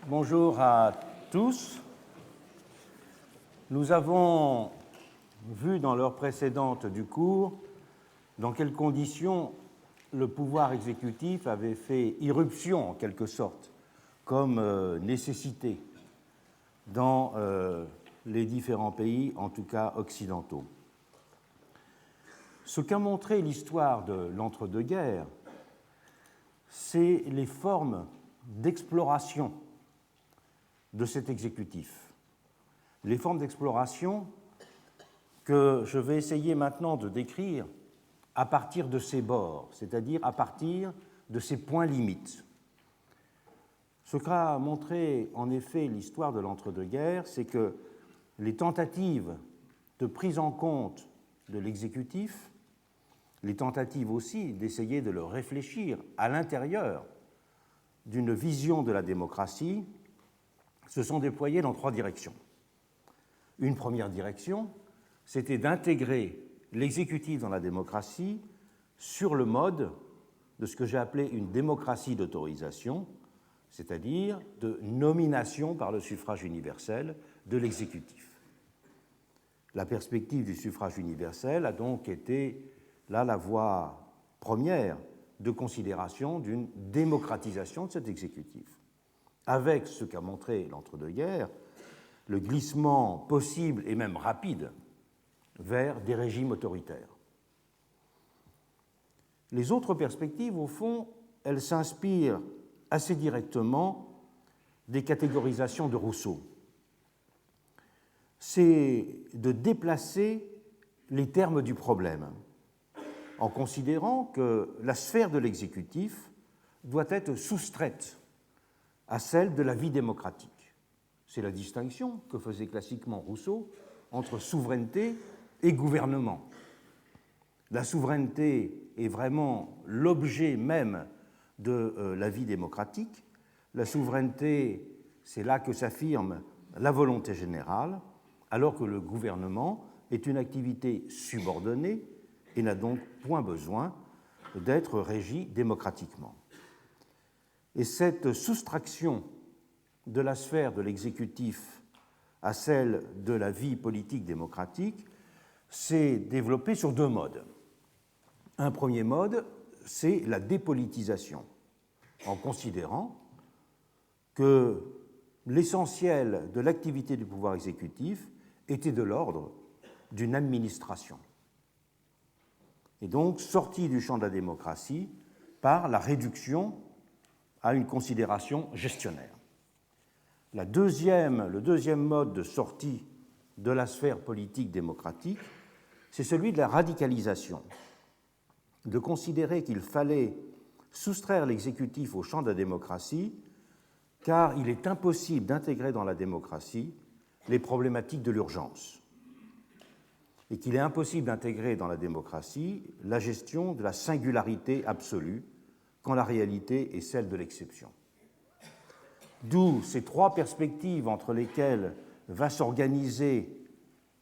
Bonjour à tous. Nous avons vu dans l'heure précédente du cours dans quelles conditions le pouvoir exécutif avait fait irruption, en quelque sorte, comme nécessité dans les différents pays, en tout cas occidentaux. Ce qu'a montré l'histoire de l'entre-deux-guerres, c'est les formes d'exploration de cet exécutif. Les formes d'exploration que je vais essayer maintenant de décrire à partir de ces bords, c'est-à-dire à partir de ces points limites. Ce qu'a montré en effet l'histoire de l'entre-deux-guerres, c'est que les tentatives de prise en compte de l'exécutif, les tentatives aussi d'essayer de le réfléchir à l'intérieur d'une vision de la démocratie, se sont déployées dans trois directions. Une première direction, c'était d'intégrer l'exécutif dans la démocratie sur le mode de ce que j'ai appelé une démocratie d'autorisation, c'est-à-dire de nomination par le suffrage universel de l'exécutif. La perspective du suffrage universel a donc été là la voie première de considération d'une démocratisation de cet exécutif, avec ce qu'a montré l'entre-deux-guerres, le glissement possible et même rapide vers des régimes autoritaires. Les autres perspectives, au fond, elles s'inspirent assez directement des catégorisations de Rousseau. C'est de déplacer les termes du problème en considérant que la sphère de l'exécutif doit être soustraite à celle de la vie démocratique. C'est la distinction que faisait classiquement Rousseau entre souveraineté et gouvernement. La souveraineté est vraiment l'objet même de la vie démocratique. La souveraineté, c'est là que s'affirme la volonté générale, alors que le gouvernement est une activité subordonnée et n'a donc point besoin d'être régi démocratiquement. Et cette soustraction de la sphère de l'exécutif à celle de la vie politique démocratique s'est développée sur deux modes. Un premier mode, c'est la dépolitisation, en considérant que l'essentiel de l'activité du pouvoir exécutif était de l'ordre d'une administration, et donc sorti du champ de la démocratie par la réduction à une considération gestionnaire. Le deuxième mode de sortie de la sphère politique démocratique, c'est celui de la radicalisation, de considérer qu'il fallait soustraire l'exécutif au champ de la démocratie, car il est impossible d'intégrer dans la démocratie les problématiques de l'urgence, et qu'il est impossible d'intégrer dans la démocratie la gestion de la singularité absolue, quand la réalité est celle de l'exception. D'où ces trois perspectives entre lesquelles va s'organiser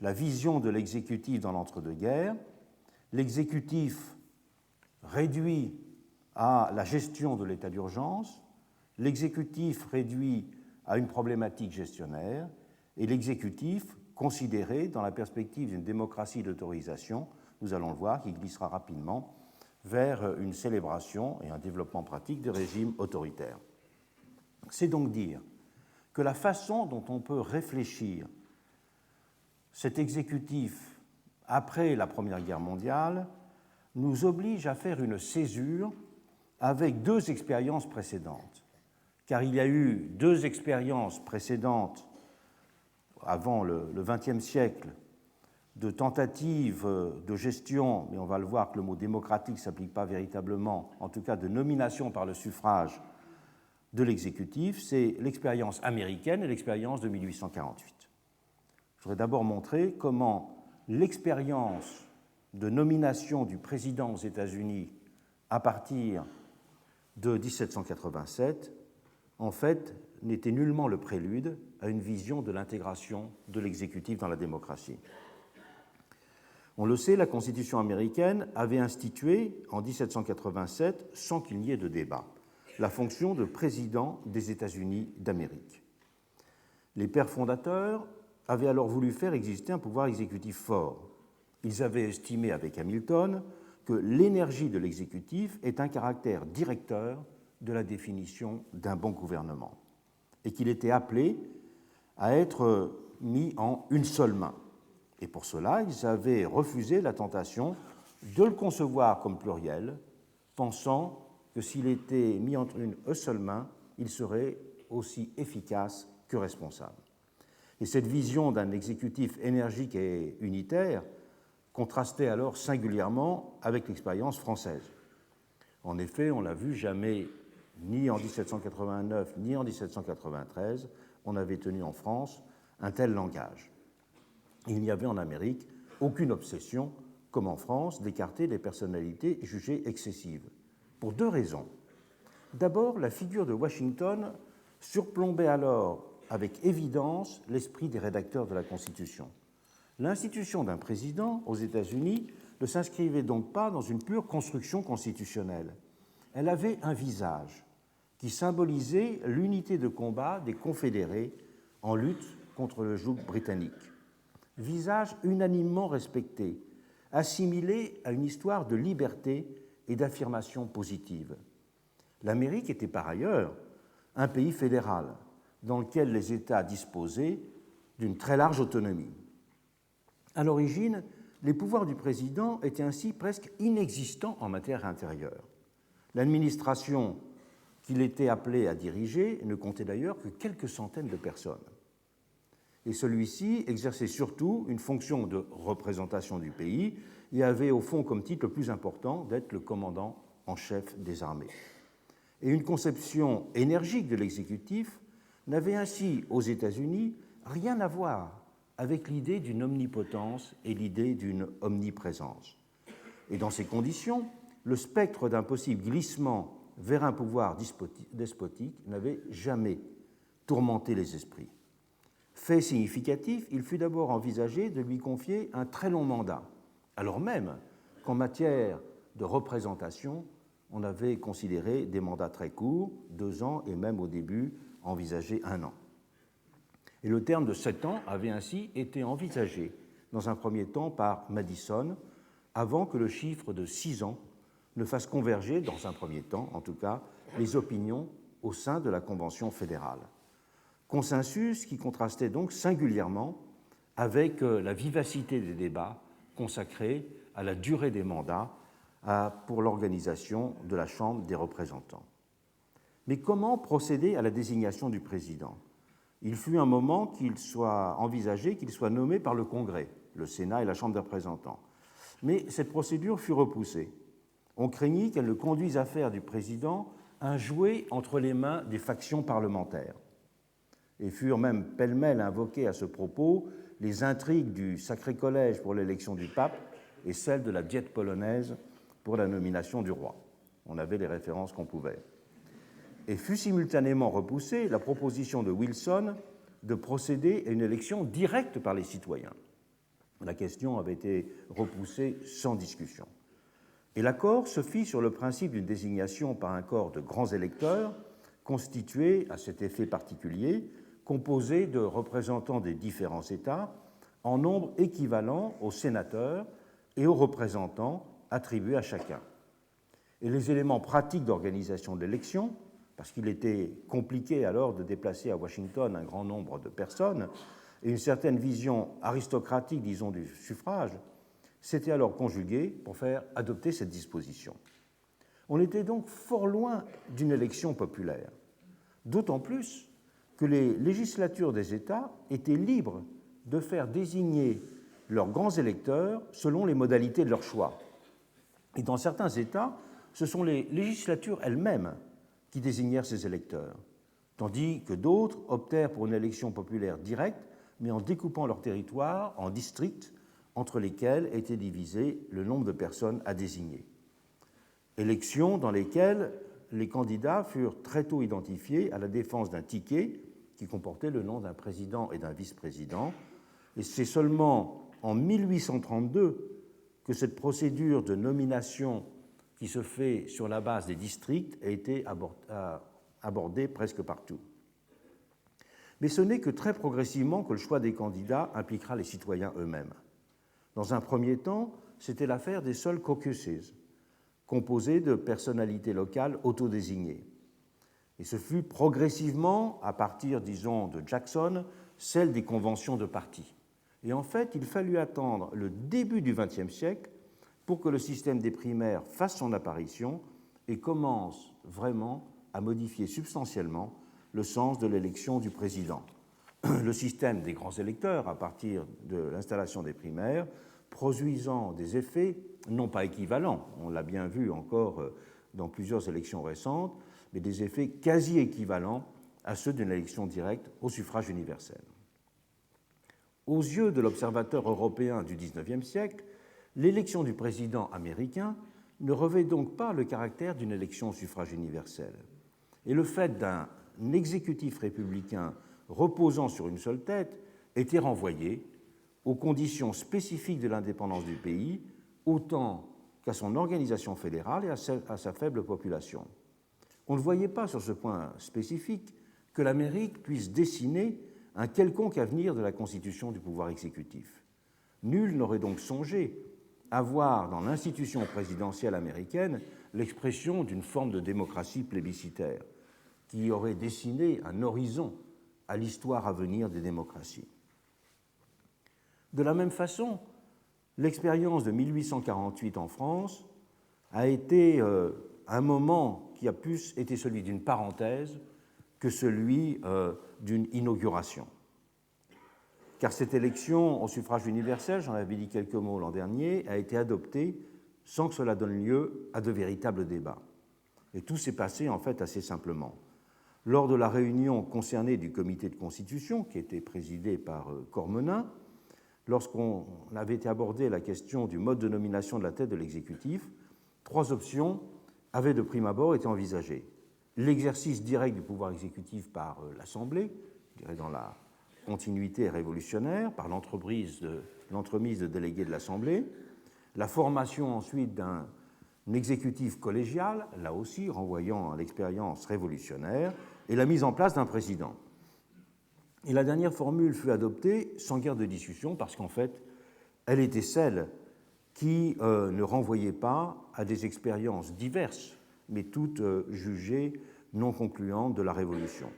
la vision de l'exécutif dans l'entre-deux-guerres. L'exécutif réduit à la gestion de l'état d'urgence, l'exécutif réduit à une problématique gestionnaire, et l'exécutif considéré dans la perspective d'une démocratie d'autorisation, nous allons le voir, qui glissera rapidement vers une célébration et un développement pratique de régimes autoritaires. C'est donc dire que la façon dont on peut réfléchir cet exécutif après la Première Guerre mondiale nous oblige à faire une césure avec deux expériences précédentes. Car il y a eu deux expériences précédentes avant le XXe siècle de tentatives de gestion, mais on va le voir que le mot démocratique ne s'applique pas véritablement, en tout cas de nomination par le suffrage de l'exécutif, c'est l'expérience américaine et l'expérience de 1848. Je voudrais d'abord montrer comment l'expérience de nomination du président aux États-Unis à partir de 1787, en fait, n'était nullement le prélude à une vision de l'intégration de l'exécutif dans la démocratie. On le sait, la Constitution américaine avait institué en 1787, sans qu'il n'y ait de débat, la fonction de président des États-Unis d'Amérique. Les pères fondateurs avaient alors voulu faire exister un pouvoir exécutif fort. Ils avaient estimé avec Hamilton que l'énergie de l'exécutif est un caractère directeur de la définition d'un bon gouvernement et qu'il était appelé à être mis en une seule main. Et pour cela, ils avaient refusé la tentation de le concevoir comme pluriel, pensant que s'il était mis entre une seule main, il serait aussi efficace que responsable. Et cette vision d'un exécutif énergique et unitaire contrastait alors singulièrement avec l'expérience française. En effet, on l'a vu, jamais, ni en 1789 ni en 1793, on n'avait tenu en France un tel langage. Il n'y avait en Amérique aucune obsession, comme en France, d'écarter les personnalités jugées excessives, pour deux raisons. D'abord, la figure de Washington surplombait alors avec évidence l'esprit des rédacteurs de la Constitution. L'institution d'un président aux États-Unis ne s'inscrivait donc pas dans une pure construction constitutionnelle. Elle avait un visage qui symbolisait l'unité de combat des confédérés en lutte contre le joug britannique. Visage unanimement respecté, assimilé à une histoire de liberté et d'affirmation positive. L'Amérique était par ailleurs un pays fédéral dans lequel les États disposaient d'une très large autonomie. À l'origine, les pouvoirs du président étaient ainsi presque inexistants en matière intérieure. L'administration qu'il était appelé à diriger ne comptait d'ailleurs que quelques centaines de personnes. Et celui-ci exerçait surtout une fonction de représentation du pays et avait au fond comme titre le plus important d'être le commandant en chef des armées. Et une conception énergique de l'exécutif n'avait ainsi aux États-Unis rien à voir avec l'idée d'une omnipotence et l'idée d'une omniprésence. Et dans ces conditions, le spectre d'un possible glissement vers un pouvoir despotique n'avait jamais tourmenté les esprits. Fait significatif, il fut d'abord envisagé de lui confier un très long mandat, alors même qu'en matière de représentation, on avait considéré des mandats très courts, 2 ans et même au début envisagé 1 an. Et le terme de 7 ans avait ainsi été envisagé dans un premier temps par Madison, avant que le chiffre de 6 ans ne fasse converger, dans un premier temps en tout cas, les opinions au sein de la Convention fédérale. Consensus qui contrastait donc singulièrement avec la vivacité des débats consacrés à la durée des mandats pour l'organisation de la Chambre des représentants. Mais comment procéder à la désignation du président ? Il fut un moment qu'il soit envisagé qu'il soit nommé par le Congrès, le Sénat et la Chambre des représentants. Mais cette procédure fut repoussée. On craignit qu'elle ne conduise à faire du président un jouet entre les mains des factions parlementaires. Et furent même pêle-mêle invoquées à ce propos les intrigues du Sacré Collège pour l'élection du pape et celles de la Diète polonaise pour la nomination du roi. On avait les références qu'on pouvait. Et fut simultanément repoussée la proposition de Wilson de procéder à une élection directe par les citoyens. La question avait été repoussée sans discussion. Et l'accord se fit sur le principe d'une désignation par un corps de grands électeurs, constitué à cet effet particulier, composé de représentants des différents États, en nombre équivalent aux sénateurs et aux représentants attribués à chacun. Et les éléments pratiques d'organisation de l'élection, parce qu'il était compliqué alors de déplacer à Washington un grand nombre de personnes, et une certaine vision aristocratique, disons, du suffrage, s'étaient alors conjugués pour faire adopter cette disposition. On était donc fort loin d'une élection populaire, d'autant plus que les législatures des États étaient libres de faire désigner leurs grands électeurs selon les modalités de leur choix. Et dans certains États, ce sont les législatures elles-mêmes qui désignèrent ces électeurs, tandis que d'autres optèrent pour une élection populaire directe, mais en découpant leur territoire en districts entre lesquels était divisé le nombre de personnes à désigner. Élections dans lesquelles les candidats furent très tôt identifiés à la défense d'un ticket qui comportait le nom d'un président et d'un vice-président. Et c'est seulement en 1832 que cette procédure de nomination, qui qui se fait sur la base des districts a été abordé presque partout. Mais ce n'est que très progressivement que le choix des candidats impliquera les citoyens eux-mêmes. Dans un premier temps, c'était l'affaire des seuls caucuses, composés de personnalités locales autodésignées. Et ce fut progressivement, à partir, disons, de Jackson, celle des conventions de partis. Et en fait, il fallut attendre le début du XXe siècle pour que le système des primaires fasse son apparition et commence vraiment à modifier substantiellement le sens de l'élection du président. Le système des grands électeurs, à partir de l'installation des primaires, produisant des effets non pas équivalents, on l'a bien vu encore dans plusieurs élections récentes, mais des effets quasi équivalents à ceux d'une élection directe au suffrage universel. Aux yeux de l'observateur européen du XIXe siècle, l'élection du président américain ne revêt donc pas le caractère d'une élection au suffrage universel. Et le fait d'un exécutif républicain reposant sur une seule tête était renvoyé aux conditions spécifiques de l'indépendance du pays, autant qu'à son organisation fédérale et à sa faible population. On ne voyait pas sur ce point spécifique que l'Amérique puisse dessiner un quelconque avenir de la constitution du pouvoir exécutif. Nul n'aurait donc songé à voir dans l'institution présidentielle américaine l'expression d'une forme de démocratie plébiscitaire qui aurait dessiné un horizon à l'histoire à venir des démocraties. De la même façon, l'expérience de 1848 en France a été un moment qui a plus été celui d'une parenthèse que celui d'une inauguration. Car cette élection au suffrage universel, j'en avais dit quelques mots l'an dernier, a été adoptée sans que cela donne lieu à de véritables débats. Et tout s'est passé en fait assez simplement. Lors de la réunion concernée du comité de constitution, qui était présidé par Cormenin, lorsqu'on avait été abordé la question du mode de nomination de la tête de l'exécutif, 3 options avaient de prime abord été envisagées. L'exercice direct du pouvoir exécutif par l'Assemblée, je dirais dans la continuité révolutionnaire, par l'entremise de délégués de l'Assemblée, la formation ensuite d'un exécutif collégial, là aussi renvoyant à l'expérience révolutionnaire, et la mise en place d'un président. Et la dernière formule fut adoptée sans guère de discussion parce qu'en fait, elle était celle qui ne renvoyait pas à des expériences diverses, mais toutes jugées non concluantes de la Révolution.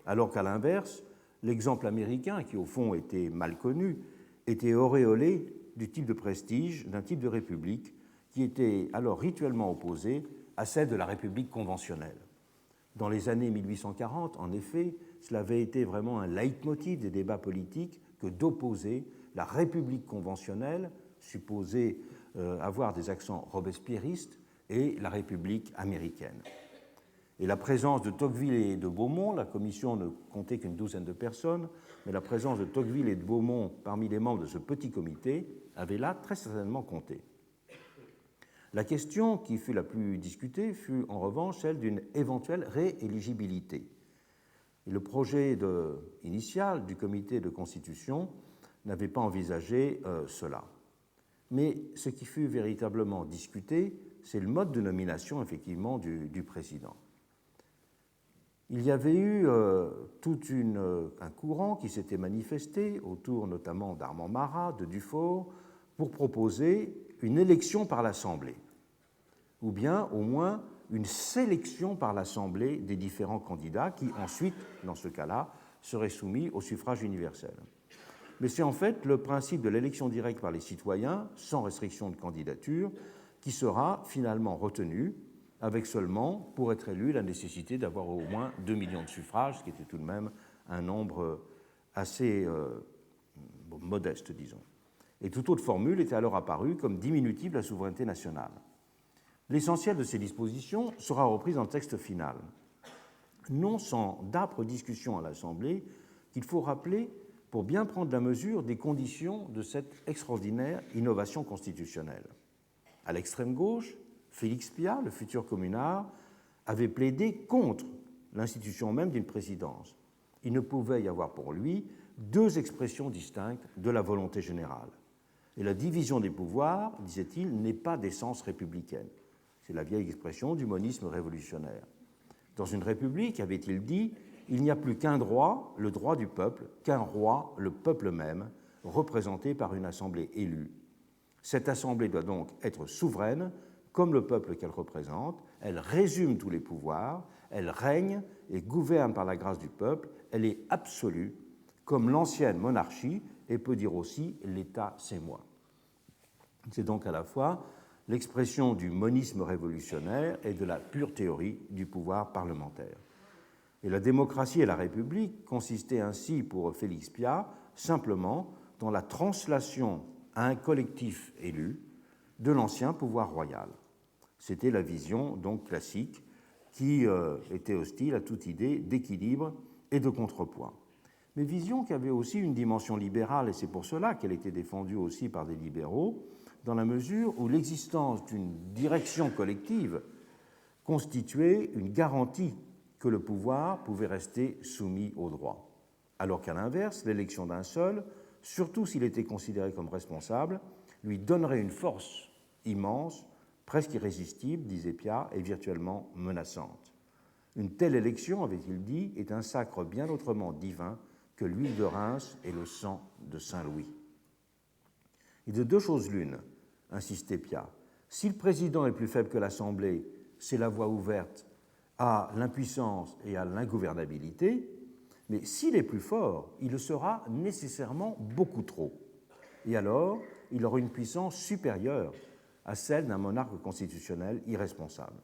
Alors qu'à l'inverse, l'exemple américain, qui au fond était mal connu, était auréolé du type de prestige d'un type de république qui était alors rituellement opposé à celle de la république conventionnelle. Dans les années 1840, en effet, cela avait été vraiment un leitmotiv des débats politiques que d'opposer la république conventionnelle, supposée avoir des accents robespierristes, et la république américaine. Et la présence de Tocqueville et de Beaumont, la commission ne comptait qu'une douzaine de personnes, mais la présence de Tocqueville et de Beaumont parmi les membres de ce petit comité avait là très certainement compté. La question qui fut la plus discutée fut en revanche celle d'une éventuelle rééligibilité. Et le projet initial du comité de constitution n'avait pas envisagé cela. Mais ce qui fut véritablement discuté, c'est le mode de nomination effectivement du président. Il y avait eu tout un courant qui s'était manifesté autour notamment d'Armand Marat, de Dufaure, pour proposer une élection par l'Assemblée, ou bien au moins une sélection par l'Assemblée des différents candidats qui ensuite, dans ce cas-là, seraient soumis au suffrage universel. Mais c'est en fait le principe de l'élection directe par les citoyens, sans restriction de candidature, qui sera finalement retenu, avec seulement, pour être élu, la nécessité d'avoir au moins 2 millions de suffrages, ce qui était tout de même un nombre assez modeste, disons. Et toute autre formule était alors apparue comme diminutive de la souveraineté nationale. L'essentiel de ces dispositions sera repris dans le texte final, non sans d'âpres discussions à l'Assemblée qu'il faut rappeler pour bien prendre la mesure des conditions de cette extraordinaire innovation constitutionnelle. À l'extrême gauche, Félix Pyat, le futur communard, avait plaidé contre l'institution même d'une présidence. Il ne pouvait y avoir pour lui 2 expressions distinctes de la volonté générale. Et la division des pouvoirs, disait-il, n'est pas d'essence républicaine. C'est la vieille expression du monisme révolutionnaire. Dans une république, avait-il dit, il n'y a plus qu'un droit, le droit du peuple, qu'un roi, le peuple même, représenté par une assemblée élue. Cette assemblée doit donc être souveraine, comme le peuple qu'elle représente, elle résume tous les pouvoirs, elle règne et gouverne par la grâce du peuple, elle est absolue, comme l'ancienne monarchie, et peut dire aussi « l'État, c'est moi ». C'est donc à la fois l'expression du monisme révolutionnaire et de la pure théorie du pouvoir parlementaire. Et la démocratie et la République consistaient ainsi pour Félix Piat simplement dans la translation à un collectif élu de l'ancien pouvoir royal. C'était la vision donc classique qui était hostile à toute idée d'équilibre et de contrepoids. Mais vision qui avait aussi une dimension libérale, et c'est pour cela qu'elle était défendue aussi par des libéraux, dans la mesure où l'existence d'une direction collective constituait une garantie que le pouvoir pouvait rester soumis au droit. Alors qu'à l'inverse, l'élection d'un seul, surtout s'il était considéré comme responsable, lui donnerait une force immense, presque irrésistible, disait Piat, et virtuellement menaçante. Une telle élection, avait-il dit, est un sacre bien autrement divin que l'huile de Reims et le sang de Saint-Louis. Et de deux choses l'une, insistait Piat. Si le président est plus faible que l'Assemblée, c'est la voie ouverte à l'impuissance et à l'ingouvernabilité, mais s'il est plus fort, il le sera nécessairement beaucoup trop. Et alors, il aura une puissance supérieure à celle d'un monarque constitutionnel irresponsable.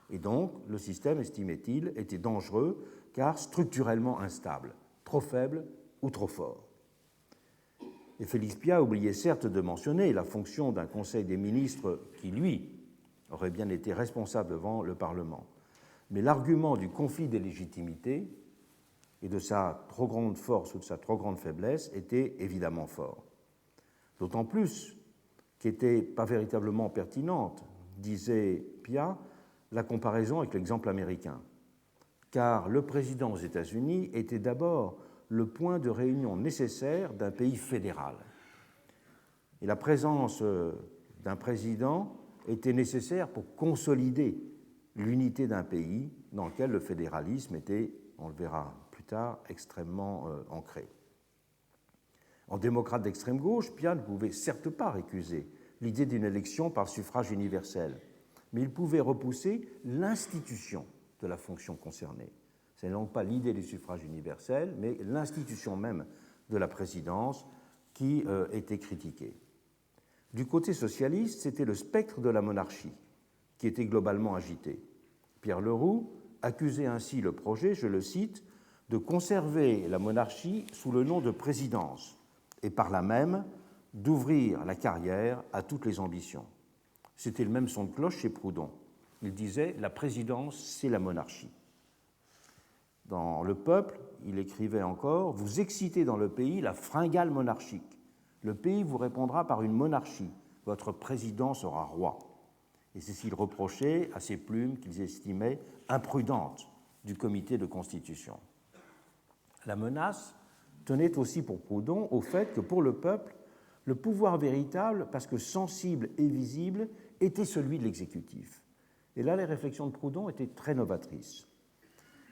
Et donc, le système, estimait-il, était dangereux car structurellement instable, trop faible ou trop fort. Et Félix Piat oubliait certes de mentionner la fonction d'un Conseil des ministres qui, lui, aurait bien été responsable devant le Parlement. Mais l'argument du conflit des légitimités et de sa trop grande force ou de sa trop grande faiblesse était évidemment fort. D'autant plus qu'était pas véritablement pertinente, disait Piat, la comparaison avec l'exemple américain. Car le président aux États-Unis était d'abord le point de réunion nécessaire d'un pays fédéral. Et la présence d'un président était nécessaire pour consolider l'unité d'un pays dans lequel le fédéralisme était, on le verra plus tard, extrêmement ancré. En démocrate d'extrême gauche, Piat ne pouvait certes pas récuser l'idée d'une élection par suffrage universel, mais il pouvait repousser l'institution de la fonction concernée. Ce n'est donc pas l'idée du suffrage universel, mais l'institution même de la présidence qui était critiquée. Du côté socialiste, c'était le spectre de la monarchie qui était globalement agité. Pierre Leroux accusait ainsi le projet, je le cite, de conserver la monarchie sous le nom de présidence et par là même d'ouvrir la carrière à toutes les ambitions. C'était le même son de cloche chez Proudhon. Il disait « la présidence, c'est la monarchie ». Dans Le Peuple, il écrivait encore « Vous excitez dans le pays la fringale monarchique. Le pays vous répondra par une monarchie. Votre président sera roi. » Et c'est ce qu'il reprochait à ces plumes qu'ils estimaient imprudentes du comité de constitution. La menace tenait aussi pour Proudhon au fait que pour le peuple, le pouvoir véritable, parce que sensible et visible, était celui de l'exécutif. Et là, les réflexions de Proudhon étaient très novatrices.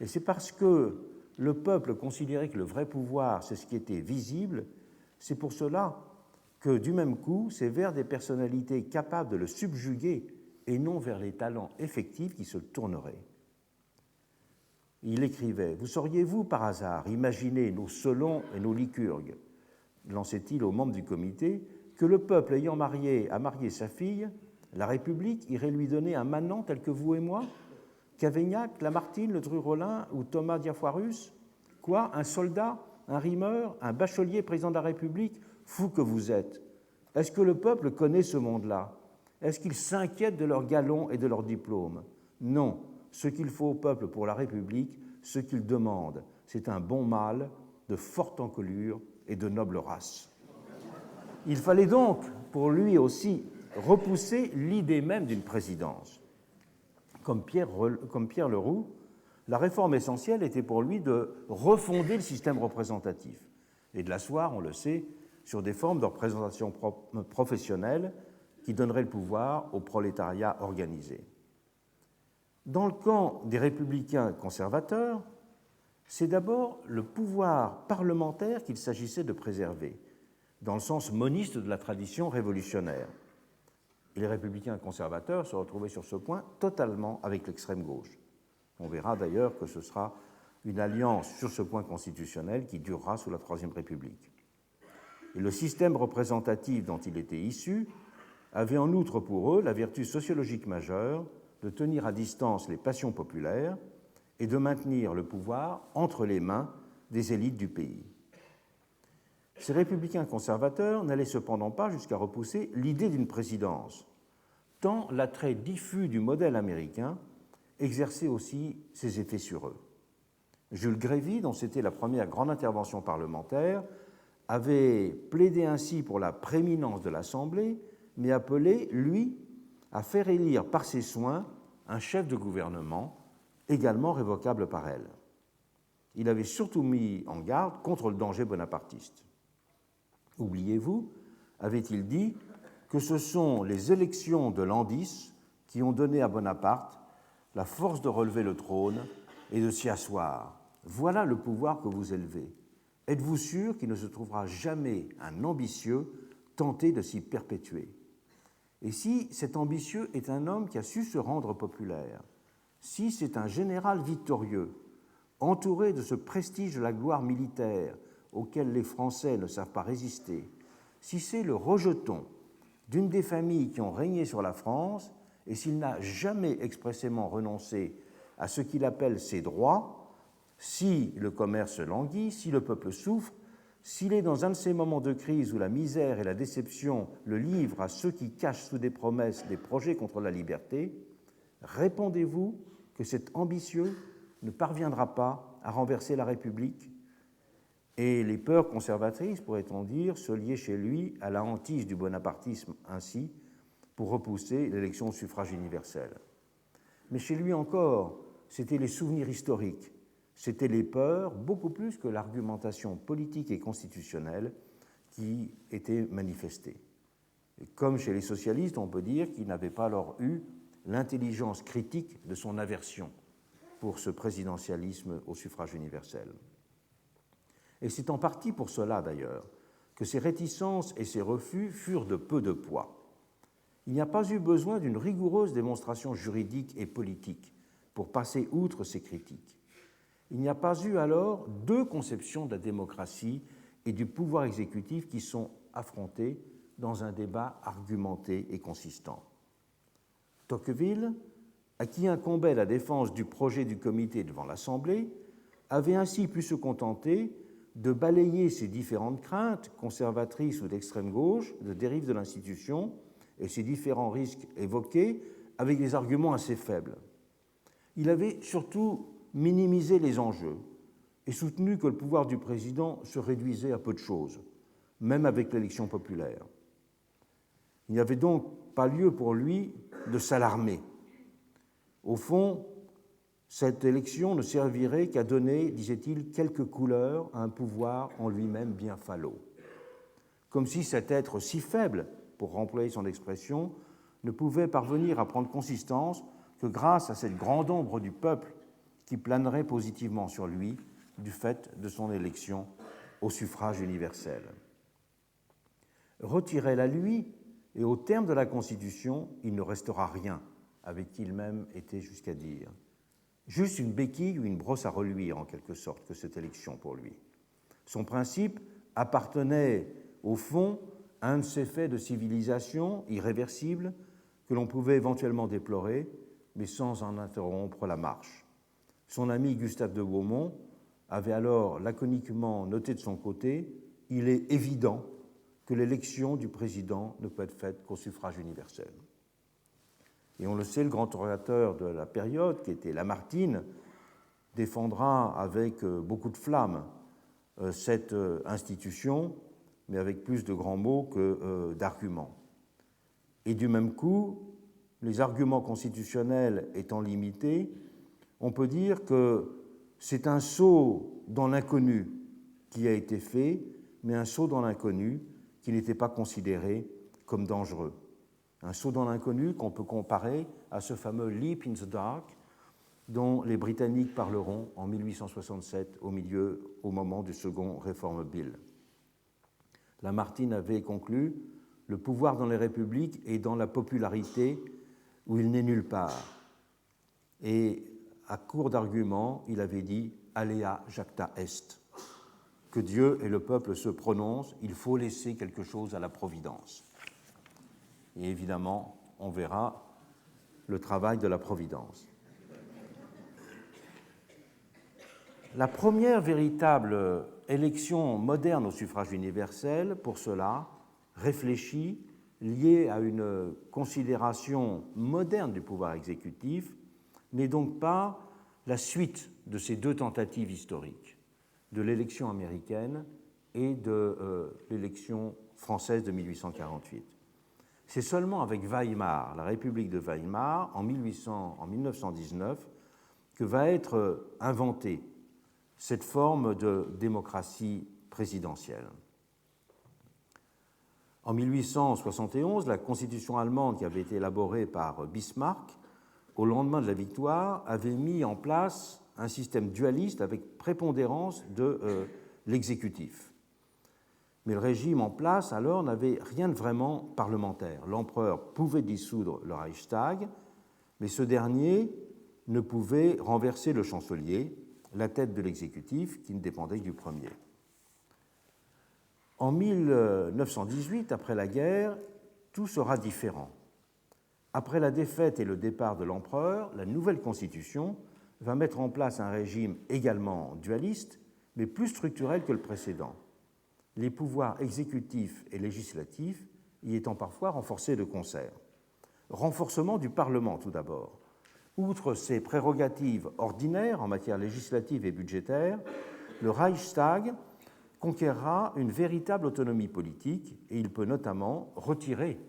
Et c'est parce que le peuple considérait que le vrai pouvoir, c'est ce qui était visible, c'est pour cela que, du même coup, c'est vers des personnalités capables de le subjuguer et non vers les talents effectifs qui se tourneraient. Il écrivait « Vous sauriez-vous, par hasard, imaginer nos Solons et nos Lycurgues ?» lançait-il aux membres du comité, que le peuple ayant marié sa fille, la République irait lui donner un manant tel que vous et moi, Cavaignac, Lamartine, Le Dru-Rollin ou Thomas Diafoirus? Quoi, un soldat, un rimeur, un bachelier président de la République? Fou que vous êtes! Est-ce que le peuple connaît ce monde-là? Est-ce qu'il s'inquiète de leurs galons et de leurs diplômes? Non. Ce qu'il faut au peuple pour la République, ce qu'il demande, c'est un bon mâle de forte encolure et de noble race. Il fallait donc, pour lui aussi, repousser l'idée même d'une présidence. Comme Pierre Leroux, la réforme essentielle était pour lui de refonder le système représentatif et de l'asseoir, on le sait, sur des formes de représentation professionnelle qui donneraient le pouvoir au prolétariat organisé. Dans le camp des républicains conservateurs, c'est d'abord le pouvoir parlementaire qu'il s'agissait de préserver, dans le sens moniste de la tradition révolutionnaire. Et les républicains conservateurs se retrouvaient sur ce point totalement avec l'extrême gauche. On verra d'ailleurs que ce sera une alliance sur ce point constitutionnel qui durera sous la Troisième République. Et le système représentatif dont il était issu avait en outre pour eux la vertu sociologique majeure de tenir à distance les passions populaires et de maintenir le pouvoir entre les mains des élites du pays. Ces républicains conservateurs n'allaient cependant pas jusqu'à repousser l'idée d'une présidence, tant l'attrait diffus du modèle américain exerçait aussi ses effets sur eux. Jules Grévy, dont c'était la première grande intervention parlementaire, avait plaidé ainsi pour la prééminence de l'Assemblée, mais appelé, lui, à faire élire par ses soins un chef de gouvernement, également révocable par elle. Il avait surtout mis en garde contre le danger bonapartiste. Oubliez-vous, avait-il dit, que ce sont les élections de l'an 10 qui ont donné à Bonaparte la force de relever le trône et de s'y asseoir. Voilà le pouvoir que vous élevez. Êtes-vous sûr qu'il ne se trouvera jamais un ambitieux tenté de s'y perpétuer? Et si cet ambitieux est un homme qui a su se rendre populaire, si c'est un général victorieux, entouré de ce prestige de la gloire militaire auquel les Français ne savent pas résister, si c'est le rejeton d'une des familles qui ont régné sur la France, et s'il n'a jamais expressément renoncé à ce qu'il appelle ses droits, si le commerce languit, si le peuple souffre, s'il est dans un de ces moments de crise où la misère et la déception le livrent à ceux qui cachent sous des promesses des projets contre la liberté, répondez-vous que cet ambitieux ne parviendra pas à renverser la République? Et les peurs conservatrices, pourrait-on dire, se liaient chez lui à la hantise du bonapartisme ainsi, pour repousser l'élection au suffrage universel. Mais chez lui encore, c'étaient les souvenirs historiques, c'étaient les peurs, beaucoup plus que l'argumentation politique et constitutionnelle qui étaient manifestées. Et comme chez les socialistes, on peut dire qu'il n'avait pas alors eu l'intelligence critique de son aversion pour ce présidentialisme au suffrage universel. Et c'est en partie pour cela, d'ailleurs, que ces réticences et ces refus furent de peu de poids. Il n'y a pas eu besoin d'une rigoureuse démonstration juridique et politique pour passer outre ces critiques. Il n'y a pas eu alors deux conceptions de la démocratie et du pouvoir exécutif qui sont affrontées dans un débat argumenté et consistant. Tocqueville, à qui incombait la défense du projet du comité devant l'Assemblée, avait ainsi pu se contenter de balayer ces différentes craintes, conservatrices ou d'extrême gauche, de dérive de l'institution, et ces différents risques évoqués avec des arguments assez faibles. Il avait surtout minimisé les enjeux et soutenu que le pouvoir du président se réduisait à peu de choses, même avec l'élection populaire. Il n'y avait donc pas lieu pour lui de s'alarmer. Au fond, cette élection ne servirait qu'à donner, disait-il, quelques couleurs à un pouvoir en lui-même bien falot. Comme si cet être si faible, pour employer son expression, ne pouvait parvenir à prendre consistance que grâce à cette grande ombre du peuple qui planerait positivement sur lui du fait de son élection au suffrage universel. Retirez-la lui, et au terme de la Constitution, il ne restera rien, avait-il même été jusqu'à dire. Juste une béquille ou une brosse à reluire, en quelque sorte, que cette élection pour lui. Son principe appartenait, au fond, à un de ces faits de civilisation irréversibles que l'on pouvait éventuellement déplorer, mais sans en interrompre la marche. Son ami Gustave de Beaumont avait alors laconiquement noté de son côté « Il est évident que l'élection du président ne peut être faite qu'au suffrage universel ». Et on le sait, le grand orateur de la période, qui était Lamartine, défendra avec beaucoup de flamme cette institution, mais avec plus de grands mots que d'arguments. Et du même coup, les arguments constitutionnels étant limités, on peut dire que c'est un saut dans l'inconnu qui a été fait, mais un saut dans l'inconnu qui n'était pas considéré comme dangereux. Un saut dans l'inconnu qu'on peut comparer à ce fameux leap in the dark dont les Britanniques parleront en 1867 au moment du second Reform Bill. Lamartine avait conclu « Le pouvoir dans les républiques est dans la popularité où il n'est nulle part ». Et à court d'arguments, il avait dit « Alea jacta est », que Dieu et le peuple se prononcent, il faut laisser quelque chose à la Providence. Et évidemment, on verra le travail de la Providence. La première véritable élection moderne au suffrage universel, pour cela, réfléchie, liée à une considération moderne du pouvoir exécutif, n'est donc pas la suite de ces deux tentatives historiques, de l'élection américaine et de l'élection française de 1848. C'est seulement avec Weimar, la République de Weimar, en 1919, que va être inventée cette forme de démocratie présidentielle. En 1871, la constitution allemande qui avait été élaborée par Bismarck, au lendemain de la victoire, avait mis en place un système dualiste avec prépondérance de l'exécutif. Mais le régime en place alors n'avait rien de vraiment parlementaire. L'empereur pouvait dissoudre le Reichstag, mais ce dernier ne pouvait renverser le chancelier, la tête de l'exécutif, qui ne dépendait que du premier. En 1918, après la guerre, tout sera différent. Après la défaite et le départ de l'empereur, la nouvelle constitution va mettre en place un régime également dualiste, mais plus structurel que le précédent, les pouvoirs exécutifs et législatifs y étant parfois renforcés de concert. Renforcement du Parlement tout d'abord. Outre ses prérogatives ordinaires en matière législative et budgétaire, le Reichstag conquérera une véritable autonomie politique et il peut notamment retirer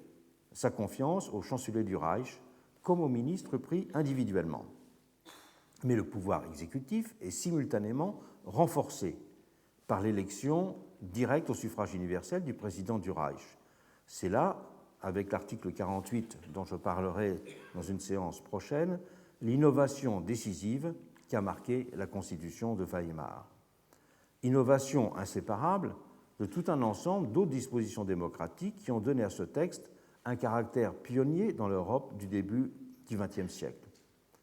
sa confiance au chancelier du Reich comme au ministre pris individuellement. Mais le pouvoir exécutif est simultanément renforcé par l'élection directe au suffrage universel du président du Reich. C'est là, avec l'article 48 dont je parlerai dans une séance prochaine, l'innovation décisive qui a marqué la Constitution de Weimar. Innovation inséparable de tout un ensemble d'autres dispositions démocratiques qui ont donné à ce texte un caractère pionnier dans l'Europe du début du XXe siècle.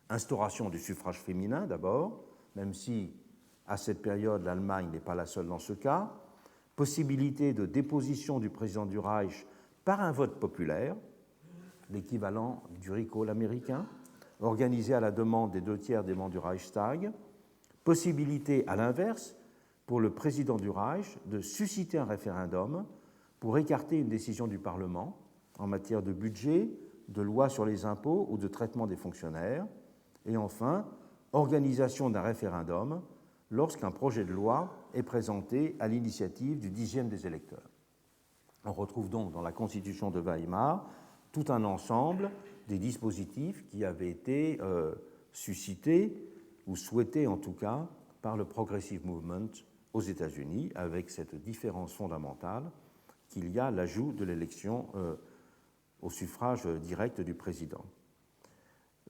Instauration du suffrage féminin d'abord, même si à cette période l'Allemagne n'est pas la seule dans ce cas, possibilité de déposition du président du Reich par un vote populaire, l'équivalent du recall américain, organisé à la demande des 2/3 des membres du Reichstag, possibilité à l'inverse pour le président du Reich de susciter un référendum pour écarter une décision du Parlement en matière de budget, de loi sur les impôts ou de traitement des fonctionnaires, et enfin, organisation d'un référendum lorsqu'un projet de loi est présenté à l'initiative du 10e des électeurs. On retrouve donc dans la Constitution de Weimar tout un ensemble des dispositifs qui avaient été suscités, ou souhaités en tout cas, par le Progressive Movement aux États-Unis, avec cette différence fondamentale qu'il y a l'ajout de l'élection au suffrage direct du président.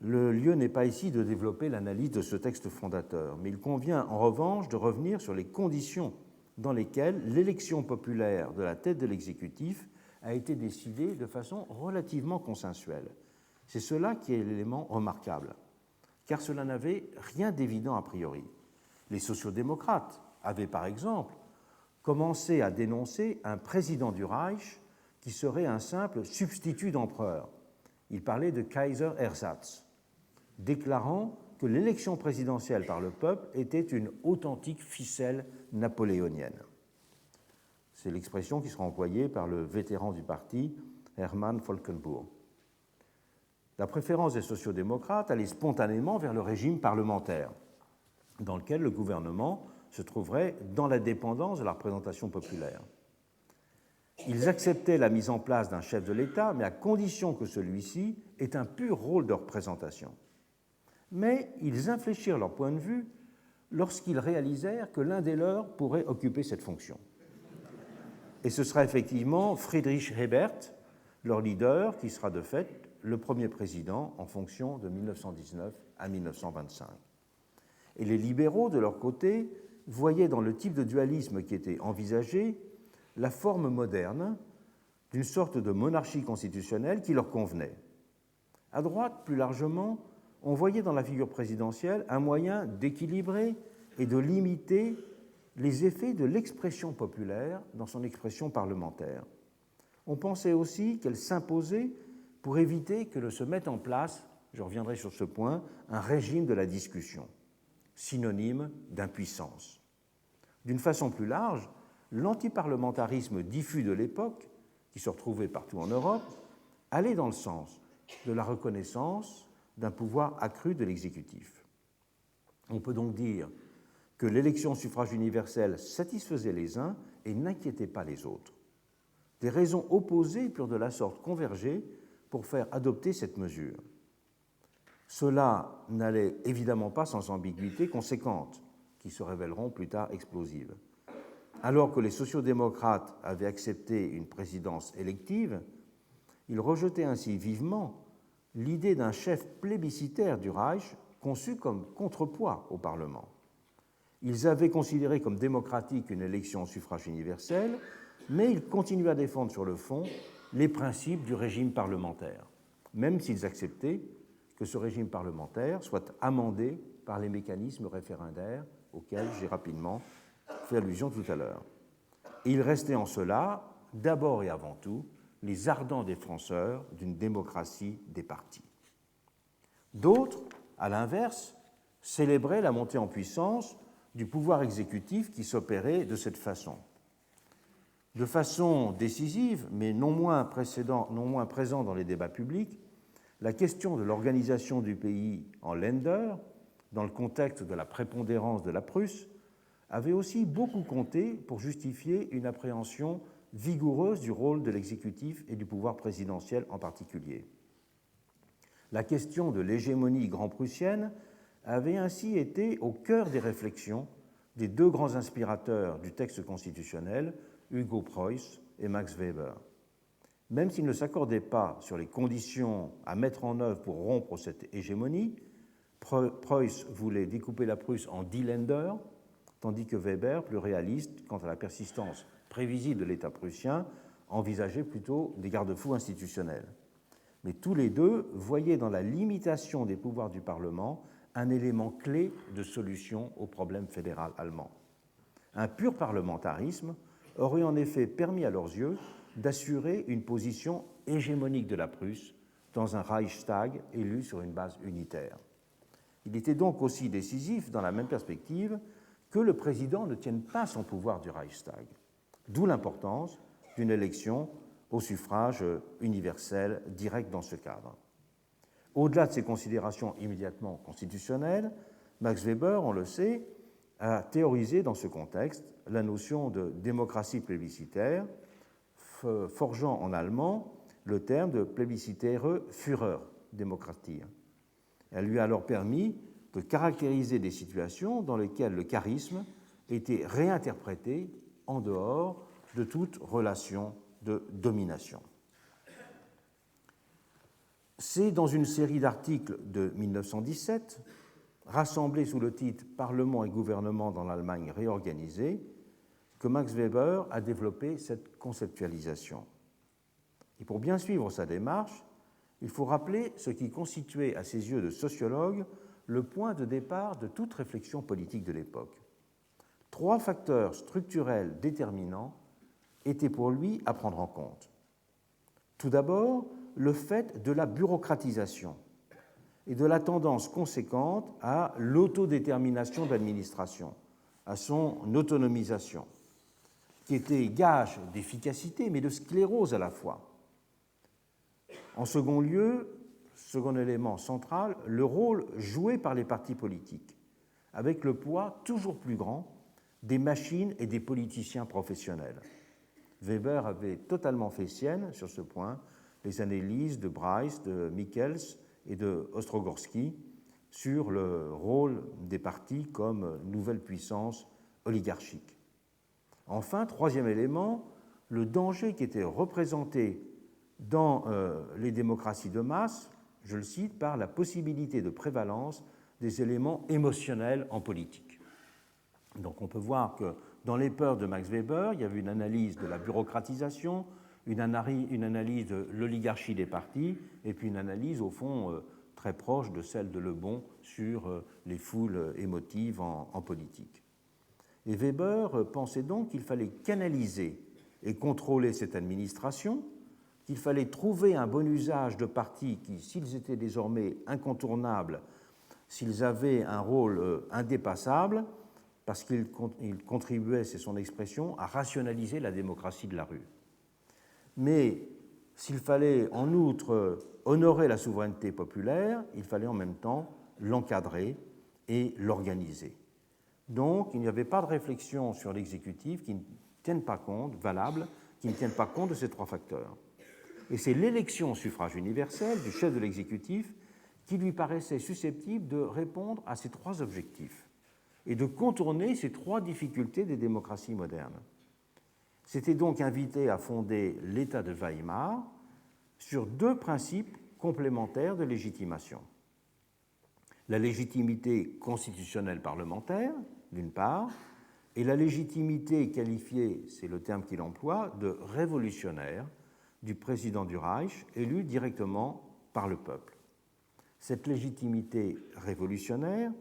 Le lieu n'est pas ici de développer l'analyse de ce texte fondateur, mais il convient en revanche de revenir sur les conditions dans lesquelles l'élection populaire de la tête de l'exécutif a été décidée de façon relativement consensuelle. C'est cela qui est l'élément remarquable, car cela n'avait rien d'évident a priori. Les sociodémocrates avaient par exemple commencé à dénoncer un président du Reich qui serait un simple substitut d'empereur. Il parlait de Kaiserersatz, déclarant que l'élection présidentielle par le peuple était une authentique ficelle napoléonienne. C'est l'expression qui sera employée par le vétéran du parti, Hermann Volkenburg. La préférence des sociodémocrates allait spontanément vers le régime parlementaire, dans lequel le gouvernement se trouverait dans la dépendance de la représentation populaire. Ils acceptaient la mise en place d'un chef de l'État, mais à condition que celui-ci ait un pur rôle de représentation. Mais ils infléchirent leur point de vue lorsqu'ils réalisèrent que l'un des leurs pourrait occuper cette fonction. Et ce sera effectivement Friedrich Hebert, leur leader, qui sera de fait le premier président en fonction de 1919 à 1925. Et les libéraux, de leur côté, voyaient dans le type de dualisme qui était envisagé la forme moderne d'une sorte de monarchie constitutionnelle qui leur convenait. À droite, plus largement, on voyait dans la figure présidentielle un moyen d'équilibrer et de limiter les effets de l'expression populaire dans son expression parlementaire. On pensait aussi qu'elle s'imposait pour éviter que ne se mette en place, je reviendrai sur ce point, un régime de la discussion, synonyme d'impuissance. D'une façon plus large, l'antiparlementarisme diffus de l'époque, qui se retrouvait partout en Europe, allait dans le sens de la reconnaissance d'un pouvoir accru de l'exécutif. On peut donc dire que l'élection au suffrage universel satisfaisait les uns et n'inquiétait pas les autres. Des raisons opposées purent de la sorte converger pour faire adopter cette mesure. Cela n'allait évidemment pas sans ambiguïtés conséquentes, qui se révéleront plus tard explosives. Alors que les sociodémocrates avaient accepté une présidence élective, ils rejetaient ainsi vivement l'idée d'un chef plébiscitaire du Reich conçu comme contrepoids au Parlement. Ils avaient considéré comme démocratique une élection au suffrage universel, mais ils continuaient à défendre sur le fond les principes du régime parlementaire, même s'ils acceptaient que ce régime parlementaire soit amendé par les mécanismes référendaires auxquels j'ai rapidement fait allusion tout à l'heure. Et ils restaient en cela, d'abord et avant tout, les ardents défenseurs d'une démocratie des partis. D'autres, à l'inverse, célébraient la montée en puissance du pouvoir exécutif qui s'opérait de cette façon. De façon décisive, mais non moins présent dans les débats publics, la question de l'organisation du pays en Länder, dans le contexte de la prépondérance de la Prusse, avait aussi beaucoup compté pour justifier une appréhension vigoureuse du rôle de l'exécutif et du pouvoir présidentiel en particulier. La question de l'hégémonie grand-prussienne avait ainsi été au cœur des réflexions des deux grands inspirateurs du texte constitutionnel, Hugo Preuss et Max Weber. Même s'ils ne s'accordaient pas sur les conditions à mettre en œuvre pour rompre cette hégémonie, Preuss voulait découper la Prusse en 10 Länder, tandis que Weber, plus réaliste quant à la persistance prévisible de l'État prussien, envisageait plutôt des garde-fous institutionnels. Mais tous les deux voyaient dans la limitation des pouvoirs du Parlement un élément clé de solution au problème fédéral allemand. Un pur parlementarisme aurait en effet permis à leurs yeux d'assurer une position hégémonique de la Prusse dans un Reichstag élu sur une base unitaire. Il était donc aussi décisif, dans la même perspective, que le président ne tienne pas son pouvoir du Reichstag, d'où l'importance d'une élection au suffrage universel direct dans ce cadre. Au-delà de ces considérations immédiatement constitutionnelles, Max Weber, on le sait, a théorisé dans ce contexte la notion de démocratie plébiscitaire, forgeant en allemand le terme de plébiscitäre Führerdemokratie. Elle lui a alors permis de caractériser des situations dans lesquelles le charisme était réinterprété en dehors de toute relation de domination. C'est dans une série d'articles de 1917, rassemblés sous le titre « Parlement et gouvernement dans l'Allemagne réorganisée », que Max Weber a développé cette conceptualisation. Et pour bien suivre sa démarche, il faut rappeler ce qui constituait à ses yeux de sociologue le point de départ de toute réflexion politique de l'époque. 3 facteurs structurels déterminants étaient pour lui à prendre en compte. Tout d'abord, le fait de la bureaucratisation et de la tendance conséquente à l'autodétermination de l'administration, à son autonomisation, qui était gage d'efficacité mais de sclérose à la fois. En second lieu, second élément central, le rôle joué par les partis politiques, avec le poids toujours plus grand des machines et des politiciens professionnels. Weber avait totalement fait sienne, sur ce point, les analyses de Bryce, de Michels et de Ostrogorski sur le rôle des partis comme nouvelle puissance oligarchique. Enfin, troisième élément, le danger qui était représenté dans les démocraties de masse, je le cite, par la possibilité de prévalence des éléments émotionnels en politique. Donc on peut voir que dans les peurs de Max Weber, il y avait une analyse de la bureaucratisation, une analyse de l'oligarchie des partis, et puis une analyse, au fond, très proche de celle de Le Bon sur les foules émotives en politique. Et Weber pensait donc qu'il fallait canaliser et contrôler cette administration, qu'il fallait trouver un bon usage de partis qui, s'ils étaient désormais incontournables, s'ils avaient un rôle indépassable, parce qu'ils contribuaient, c'est son expression, à rationaliser la démocratie de la rue. Mais s'il fallait en outre honorer la souveraineté populaire, il fallait en même temps l'encadrer et l'organiser. Donc, il n'y avait pas de réflexion sur l'exécutif qui ne tienne pas compte, valable, qui ne tienne pas compte de ces trois facteurs. Et c'est l'élection au suffrage universel du chef de l'exécutif qui lui paraissait susceptible de répondre à ces trois objectifs et de contourner ces trois difficultés des démocraties modernes. C'était donc invité à fonder l'État de Weimar sur deux principes complémentaires de légitimation. La légitimité constitutionnelle parlementaire, d'une part, et la légitimité qualifiée, c'est le terme qu'il emploie, de révolutionnaire du président du Reich, élu directement par le peuple. Cette légitimité révolutionnaire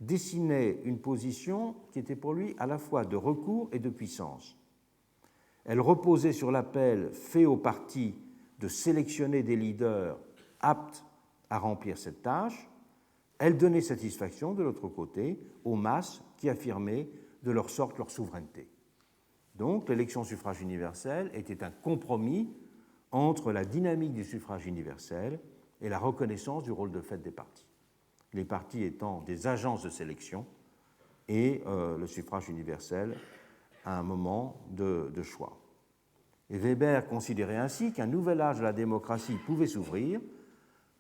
dessinait une position qui était pour lui à la fois de recours et de puissance. Elle reposait sur l'appel fait au parti de sélectionner des leaders aptes à remplir cette tâche. Elle donnait satisfaction, de l'autre côté, aux masses qui affirmaient de leur sorte leur souveraineté. Donc, l'élection au suffrage universel était un compromis entre la dynamique du suffrage universel et la reconnaissance du rôle de fait des partis. Les partis étant des agences de sélection et le suffrage universel à un moment de choix. Et Weber considérait ainsi qu'un nouvel âge de la démocratie pouvait s'ouvrir,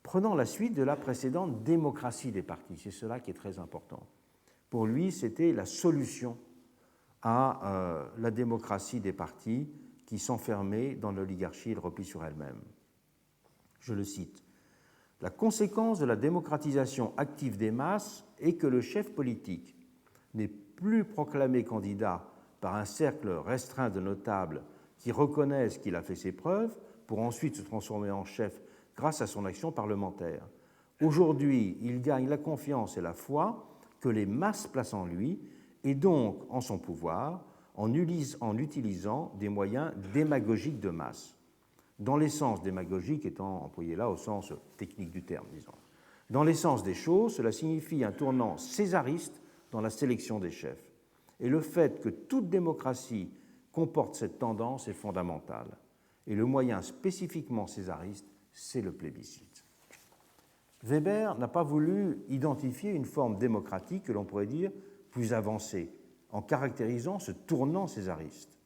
prenant la suite de la précédente démocratie des partis. C'est cela qui est très important. Pour lui, c'était la solution à la démocratie des partis qui s'enfermait dans l'oligarchie et le repli sur elle-même. Je le cite. La conséquence de la démocratisation active des masses est que le chef politique n'est plus proclamé candidat par un cercle restreint de notables qui reconnaissent qu'il a fait ses preuves pour ensuite se transformer en chef grâce à son action parlementaire. Aujourd'hui, il gagne la confiance et la foi que les masses placent en lui et donc en son pouvoir en utilisant des moyens démagogiques de masse. Dans l'essence démagogique étant employé là au sens technique du terme, disons. Dans l'essence des choses, cela signifie un tournant césariste dans la sélection des chefs. Et le fait que toute démocratie comporte cette tendance est fondamental. Et le moyen spécifiquement césariste, c'est le plébiscite. Weber n'a pas voulu identifier une forme démocratique que l'on pourrait dire plus avancée, en caractérisant ce tournant césariste.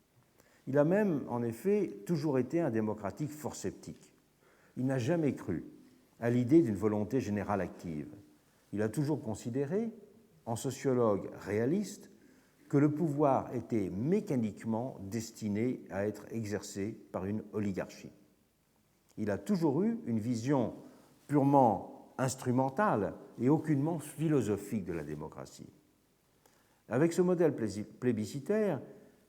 Il a même, en effet, toujours été un démocratique fort sceptique. Il n'a jamais cru à l'idée d'une volonté générale active. Il a toujours considéré, en sociologue réaliste, que le pouvoir était mécaniquement destiné à être exercé par une oligarchie. Il a toujours eu une vision purement instrumentale et aucunement philosophique de la démocratie. Avec ce modèle plébiscitaire,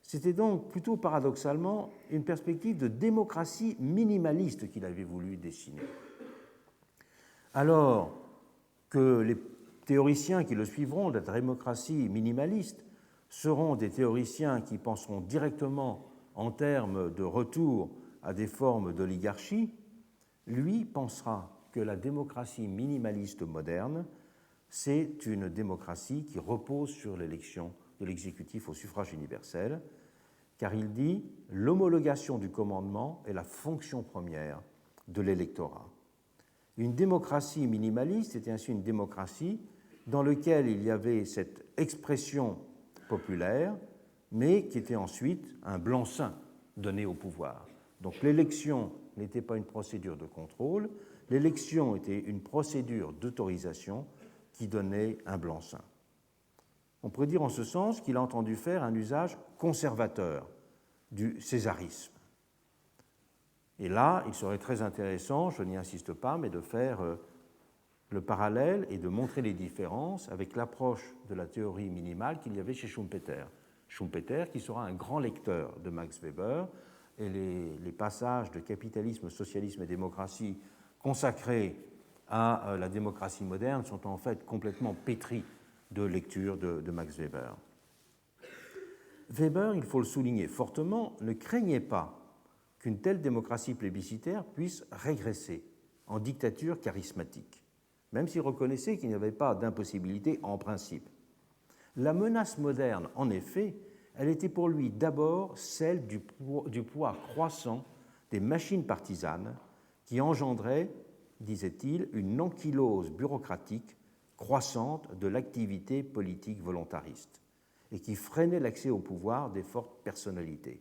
c'était donc plutôt paradoxalement une perspective de démocratie minimaliste qu'il avait voulu dessiner. Alors que les théoriciens qui le suivront de la démocratie minimaliste seront des théoriciens qui penseront directement en termes de retour à des formes d'oligarchie, lui pensera que la démocratie minimaliste moderne, c'est une démocratie qui repose sur l'élection de l'exécutif au suffrage universel, car il dit « l'homologation du commandement est la fonction première de l'électorat ». Une démocratie minimaliste était ainsi une démocratie dans laquelle il y avait cette expression populaire, mais qui était ensuite un blanc-seing donné au pouvoir. Donc l'élection n'était pas une procédure de contrôle, l'élection était une procédure d'autorisation qui donnait un blanc-seing. On pourrait dire en ce sens qu'il a entendu faire un usage conservateur du césarisme. Et là, il serait très intéressant, je n'y insiste pas, mais de faire le parallèle et de montrer les différences avec l'approche de la théorie minimale qu'il y avait chez Schumpeter. Schumpeter, qui sera un grand lecteur de Max Weber, et les passages de Capitalisme, Socialisme et Démocratie consacrés à la démocratie moderne sont en fait complètement pétris de lecture de Max Weber. Weber, il faut le souligner fortement, ne craignait pas qu'une telle démocratie plébiscitaire puisse régresser en dictature charismatique, même s'il reconnaissait qu'il n'y avait pas d'impossibilité en principe. La menace moderne, en effet, elle était pour lui d'abord celle du poids croissant des machines partisanes qui engendraient, disait-il, une ankylose bureaucratique croissante de l'activité politique volontariste et qui freinait l'accès au pouvoir des fortes personnalités.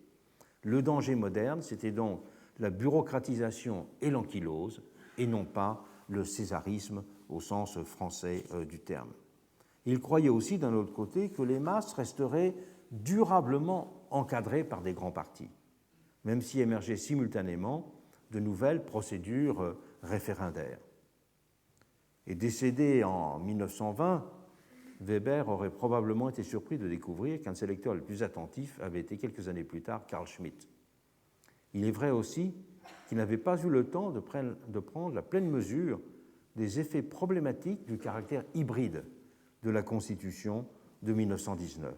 Le danger moderne, c'était donc la bureaucratisation et l'ankylose, et non pas le césarisme au sens français du terme. Il croyait aussi, d'un autre côté, que les masses resteraient durablement encadrées par des grands partis, même si émergeaient simultanément de nouvelles procédures référendaires. Et décédé en 1920, Weber aurait probablement été surpris de découvrir qu'un de ses lecteurs les plus attentifs avait été quelques années plus tard Carl Schmitt. Il est vrai aussi qu'il n'avait pas eu le temps de prendre la pleine mesure des effets problématiques du caractère hybride de la Constitution de 1919.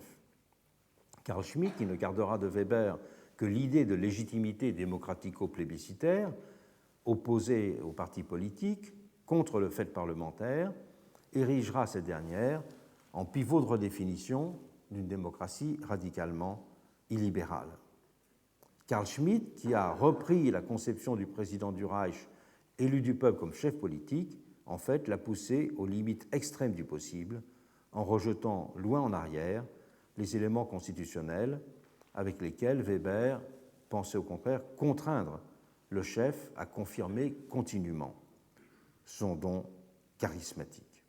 Carl Schmitt, qui ne gardera de Weber que l'idée de légitimité démocratico-plébiscitaire, opposée aux partis politiques, contre le fait parlementaire, érigera cette dernière en pivot de redéfinition d'une démocratie radicalement illibérale. Carl Schmitt, qui a repris la conception du président du Reich élu du peuple comme chef politique, en fait, l'a poussé aux limites extrêmes du possible, en rejetant loin en arrière les éléments constitutionnels avec lesquels Weber pensait au contraire contraindre le chef à confirmer continuellement son don charismatique.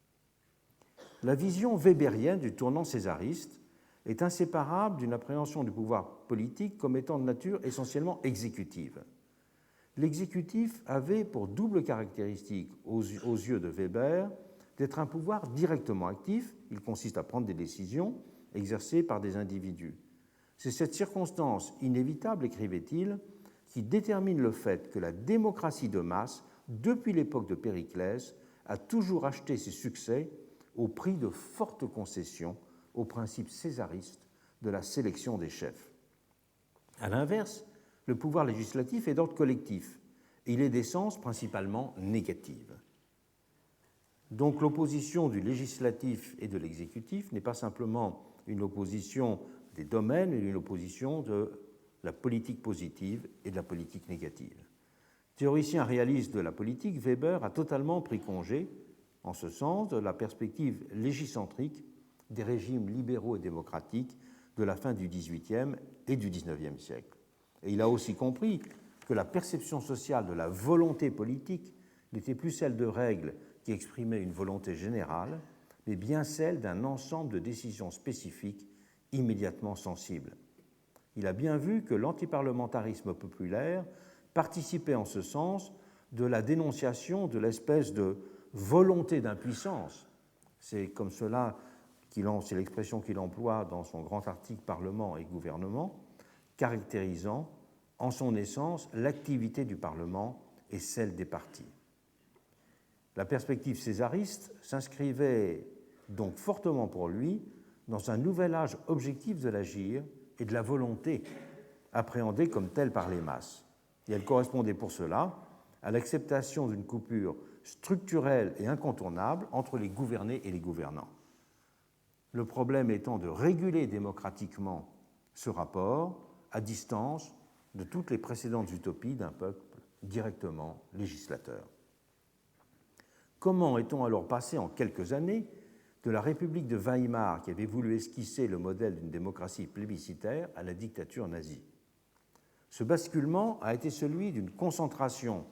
La vision weberienne du tournant césariste est inséparable d'une appréhension du pouvoir politique comme étant de nature essentiellement exécutive. L'exécutif avait pour double caractéristique aux yeux de Weber d'être un pouvoir directement actif, il consiste à prendre des décisions exercées par des individus. C'est cette circonstance inévitable, écrivait-il, qui détermine le fait que la démocratie de masse, depuis l'époque de Périclès, a toujours acheté ses succès au prix de fortes concessions au principe césariste de la sélection des chefs. À l'inverse, le pouvoir législatif est d'ordre collectif et il est d'essence principalement négative. Donc l'opposition du législatif et de l'exécutif n'est pas simplement une opposition des domaines, mais une opposition de la politique positive et de la politique négative. Théoricien réaliste de la politique, Weber a totalement pris congé, en ce sens, de la perspective légicentrique des régimes libéraux et démocratiques de la fin du XVIIIe et du XIXe siècle. Et il a aussi compris que la perception sociale de la volonté politique n'était plus celle de règles qui exprimaient une volonté générale, mais bien celle d'un ensemble de décisions spécifiques immédiatement sensibles. Il a bien vu que l'antiparlementarisme populaire participait en ce sens de la dénonciation de l'espèce de volonté d'impuissance. C'est comme cela c'est l'expression qu'il emploie dans son grand article Parlement et gouvernement, caractérisant en son essence l'activité du Parlement et celle des partis. La perspective césariste s'inscrivait donc fortement pour lui dans un nouvel âge objectif de l'agir et de la volonté, appréhendée comme telle par les masses. Et elle correspondait pour cela à l'acceptation d'une coupure structurelle et incontournable entre les gouvernés et les gouvernants. Le problème étant de réguler démocratiquement ce rapport à distance de toutes les précédentes utopies d'un peuple directement législateur. Comment est-on alors passé en quelques années de la République de Weimar qui avait voulu esquisser le modèle d'une démocratie plébiscitaire à la dictature nazie? Ce basculement a été celui d'une concentration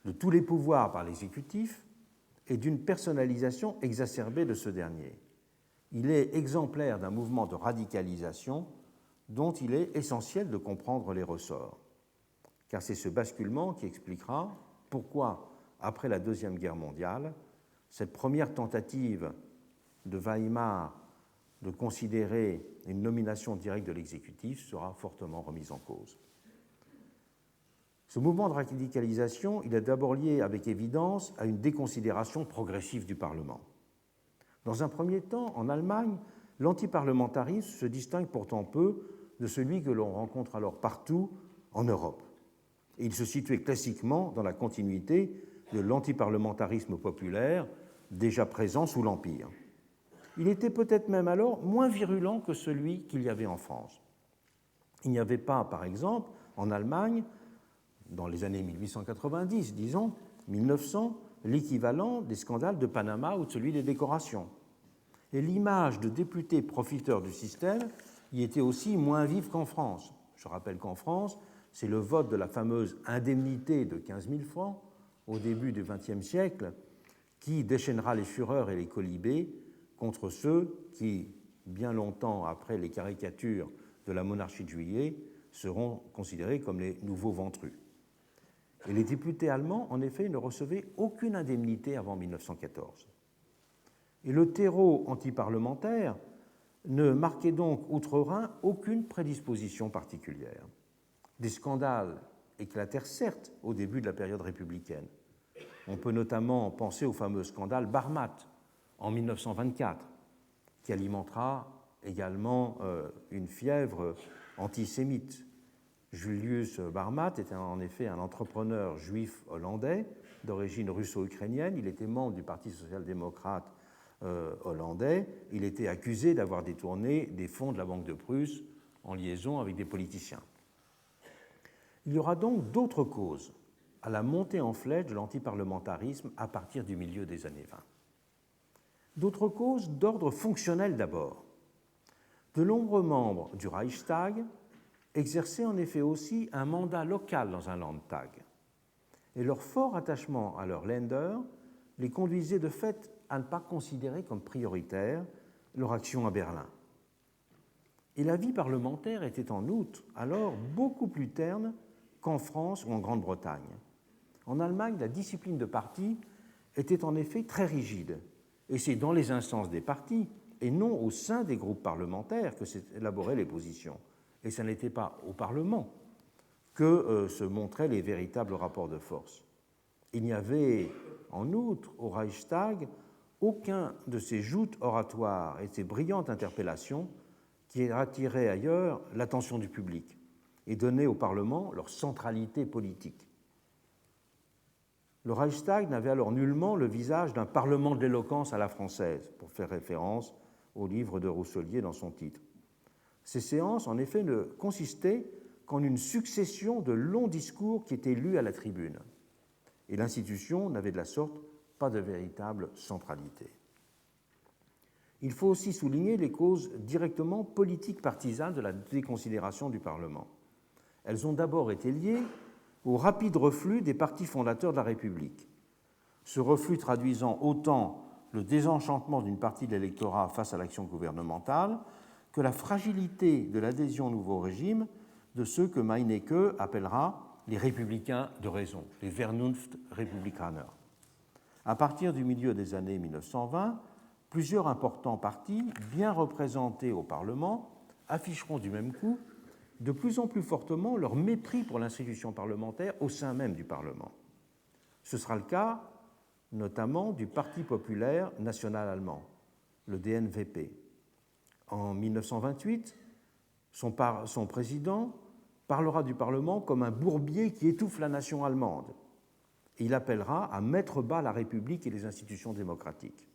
de tous les pouvoirs par l'exécutif et d'une personnalisation exacerbée de ce dernier. Il est exemplaire d'un mouvement de radicalisation dont il est essentiel de comprendre les ressorts. car c'est ce basculement qui expliquera pourquoi, après la Deuxième Guerre mondiale, cette première tentative de Weimar de considérer une nomination directe de l'exécutif sera fortement remise en cause. Ce mouvement de radicalisation, il est d'abord lié avec évidence à une déconsidération progressive du Parlement. Dans un premier temps, en Allemagne, l'antiparlementarisme se distingue pourtant peu de celui que l'on rencontre alors partout en Europe. Et il se situait classiquement dans la continuité de l'antiparlementarisme populaire déjà présent sous l'Empire. Il était peut-être même alors moins virulent que celui qu'il y avait en France. Il n'y avait pas, par exemple, en Allemagne, dans les années 1890, disons, 1900, l'équivalent des scandales de Panama ou de celui des décorations. Et l'image de députés profiteurs du système y était aussi moins vive qu'en France. Je rappelle qu'en France, c'est le vote de la fameuse indemnité de 15 000 francs au début du XXe siècle qui déchaînera les fureurs et les colibés contre ceux qui, bien longtemps après les caricatures de la monarchie de Juillet, seront considérés comme les nouveaux ventrus. Et les députés allemands, en effet, ne recevaient aucune indemnité avant 1914. Et le terreau antiparlementaire ne marquait donc outre-Rhin aucune prédisposition particulière. Des scandales éclatèrent certes au début de la période républicaine. On peut notamment penser au fameux scandale Barmat en 1924, qui alimentera également une fièvre antisémite. Julius Barmat était en effet un entrepreneur juif hollandais d'origine russo-ukrainienne. Il était membre du Parti social-démocrate hollandais. Il était accusé d'avoir détourné des fonds de la Banque de Prusse en liaison avec des politiciens. Il y aura donc d'autres causes à la montée en flèche de l'antiparlementarisme à partir du milieu des années 20. D'autres causes d'ordre fonctionnel d'abord. De nombreux membres du Reichstag exerçaient en effet aussi un mandat local dans un Landtag. Et leur fort attachement à leur Länder les conduisait de fait à ne pas considérer comme prioritaire leur action à Berlin. Et la vie parlementaire était en outre alors beaucoup plus terne qu'en France ou en Grande-Bretagne. En Allemagne, la discipline de parti était en effet très rigide, et c'est dans les instances des partis et non au sein des groupes parlementaires que s'élaboraient les positions. Et ce n'était pas au Parlement que se montraient les véritables rapports de force. Il n'y avait en outre au Reichstag aucun de ces joutes oratoires et ces brillantes interpellations qui attiraient ailleurs l'attention du public et donnaient au Parlement leur centralité politique. Le Reichstag n'avait alors nullement le visage d'un parlement de l'éloquence à la française, pour faire référence au livre de Rousselier dans son titre. Ces séances, en effet, ne consistaient qu'en une succession de longs discours qui étaient lus à la tribune. Et l'institution n'avait de la sorte pas de véritable centralité. Il faut aussi souligner les causes directement politiques partisanes de la déconsidération du Parlement. Elles ont d'abord été liées au rapide reflux des partis fondateurs de la République. Ce reflux traduisant autant le désenchantement d'une partie de l'électorat face à l'action gouvernementale que la fragilité de l'adhésion au nouveau régime de ceux que Meinecke appellera les républicains de raison, les Vernunft-Republikaner. À partir du milieu des années 1920, plusieurs importants partis, bien représentés au Parlement, afficheront du même coup de plus en plus fortement leur mépris pour l'institution parlementaire au sein même du Parlement. Ce sera le cas notamment du Parti populaire national allemand, le DNVP. En 1928, son président parlera du Parlement comme un bourbier qui étouffe la nation allemande. Et il appellera à mettre bas la République et les institutions démocratiques.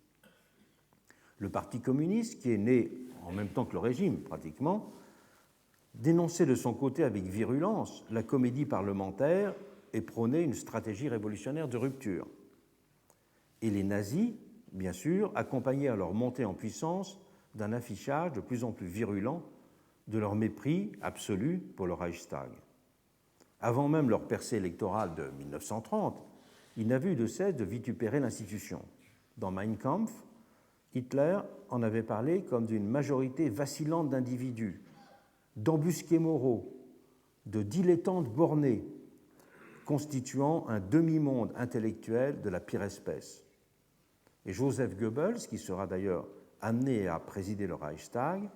Le Parti communiste, qui est né en même temps que le régime pratiquement, dénonçait de son côté avec virulence la comédie parlementaire et prônait une stratégie révolutionnaire de rupture. Et les nazis, bien sûr, accompagnaient leur montée en puissance d'un affichage de plus en plus virulent de leur mépris absolu pour le Reichstag. Avant même leur percée électorale de 1930, ils n'avaient eu de cesse de vitupérer l'institution. Dans Mein Kampf, Hitler en avait parlé comme d'une majorité vacillante d'individus, d'embusqués moraux, de dilettantes bornés, constituant un demi-monde intellectuel de la pire espèce. Et Joseph Goebbels, qui sera d'ailleurs amené à présider le Reichstag,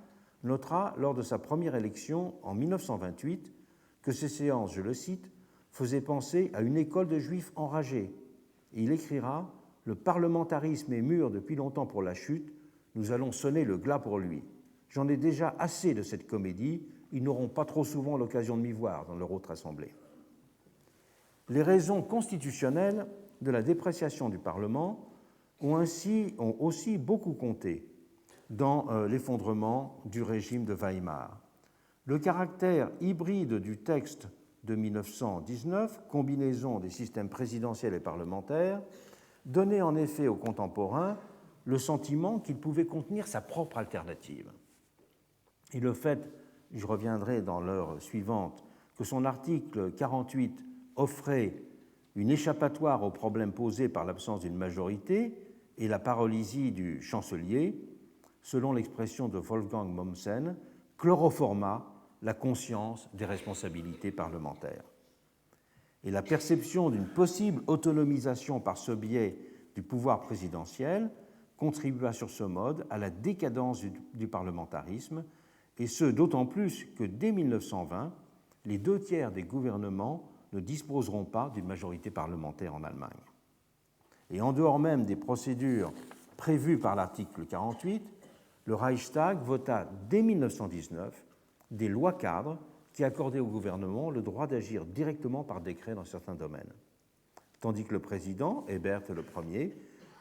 notera lors de sa première élection en 1928 que ces séances, je le cite, faisaient penser à une école de juifs enragés. Et il écrira « Le parlementarisme est mûr depuis longtemps pour la chute, nous allons sonner le glas pour lui. J'en ai déjà assez de cette comédie, ils n'auront pas trop souvent l'occasion de m'y voir dans leur autre assemblée. » Les raisons constitutionnelles de la dépréciation du Parlement ont aussi beaucoup compté dans l'effondrement du régime de Weimar. Le caractère hybride du texte de 1919, combinaison des systèmes présidentiels et parlementaires, donnait en effet aux contemporains le sentiment qu'il pouvait contenir sa propre alternative. Et le fait, je reviendrai dans l'heure suivante, que son article 48 offrait une échappatoire aux problèmes posés par l'absence d'une majorité et la paralysie du chancelier, selon l'expression de Wolfgang Mommsen, chloroforma la conscience des responsabilités parlementaires. Et la perception d'une possible autonomisation par ce biais du pouvoir présidentiel contribua sur ce mode à la décadence du parlementarisme, et ce d'autant plus que dès 1920, les 2/3 des gouvernements ne disposeront pas d'une majorité parlementaire en Allemagne. Et en dehors même des procédures prévues par l'article 48, le Reichstag vota dès 1919 des lois cadres qui accordaient au gouvernement le droit d'agir directement par décret dans certains domaines, tandis que le président, Ebert le Premier,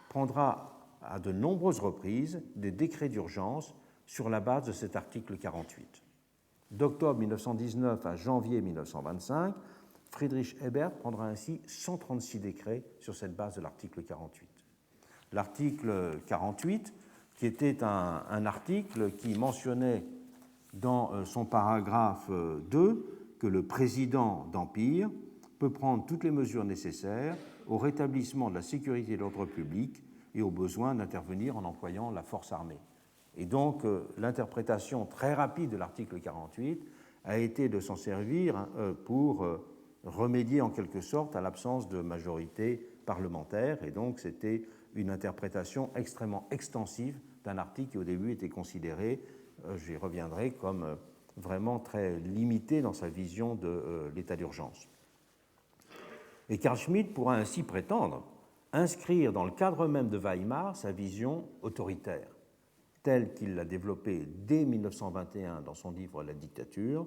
prendra à de nombreuses reprises des décrets d'urgence sur la base de cet article 48. D'octobre 1919 à janvier 1925, Friedrich Ebert prendra ainsi 136 décrets sur cette base de l'article 48. L'article 48, qui était un article qui mentionnait dans son paragraphe 2 que le président d'Empire peut prendre toutes les mesures nécessaires au rétablissement de la sécurité de l'ordre public et au besoin d'intervenir en employant la force armée. Et donc, l'interprétation très rapide de l'article 48 a été de s'en servir pour remédier en quelque sorte à l'absence de majorité parlementaire. Et donc, c'était une interprétation extrêmement extensive d'un article qui, au début, était considéré, j'y reviendrai, comme vraiment très limité dans sa vision de l'état d'urgence. Et Carl Schmitt pourra ainsi prétendre inscrire dans le cadre même de Weimar sa vision autoritaire, telle qu'il l'a développée dès 1921 dans son livre La dictature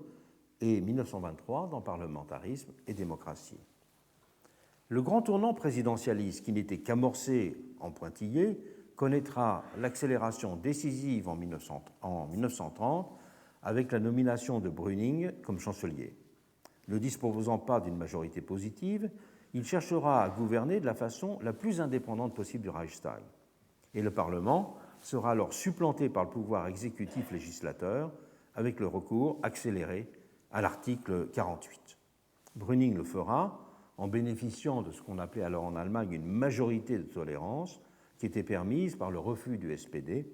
et 1923 dans Parlementarisme et démocratie. Le grand tournant présidentialiste, qui n'était qu'amorcé en pointillé, connaîtra l'accélération décisive en 1930 avec la nomination de Brüning comme chancelier. Ne disposant pas d'une majorité positive, il cherchera à gouverner de la façon la plus indépendante possible du Reichstag. Et le Parlement sera alors supplanté par le pouvoir exécutif législateur avec le recours accéléré à l'article 48. Brüning le fera en bénéficiant de ce qu'on appelait alors en Allemagne une majorité de tolérance qui était permise par le refus du SPD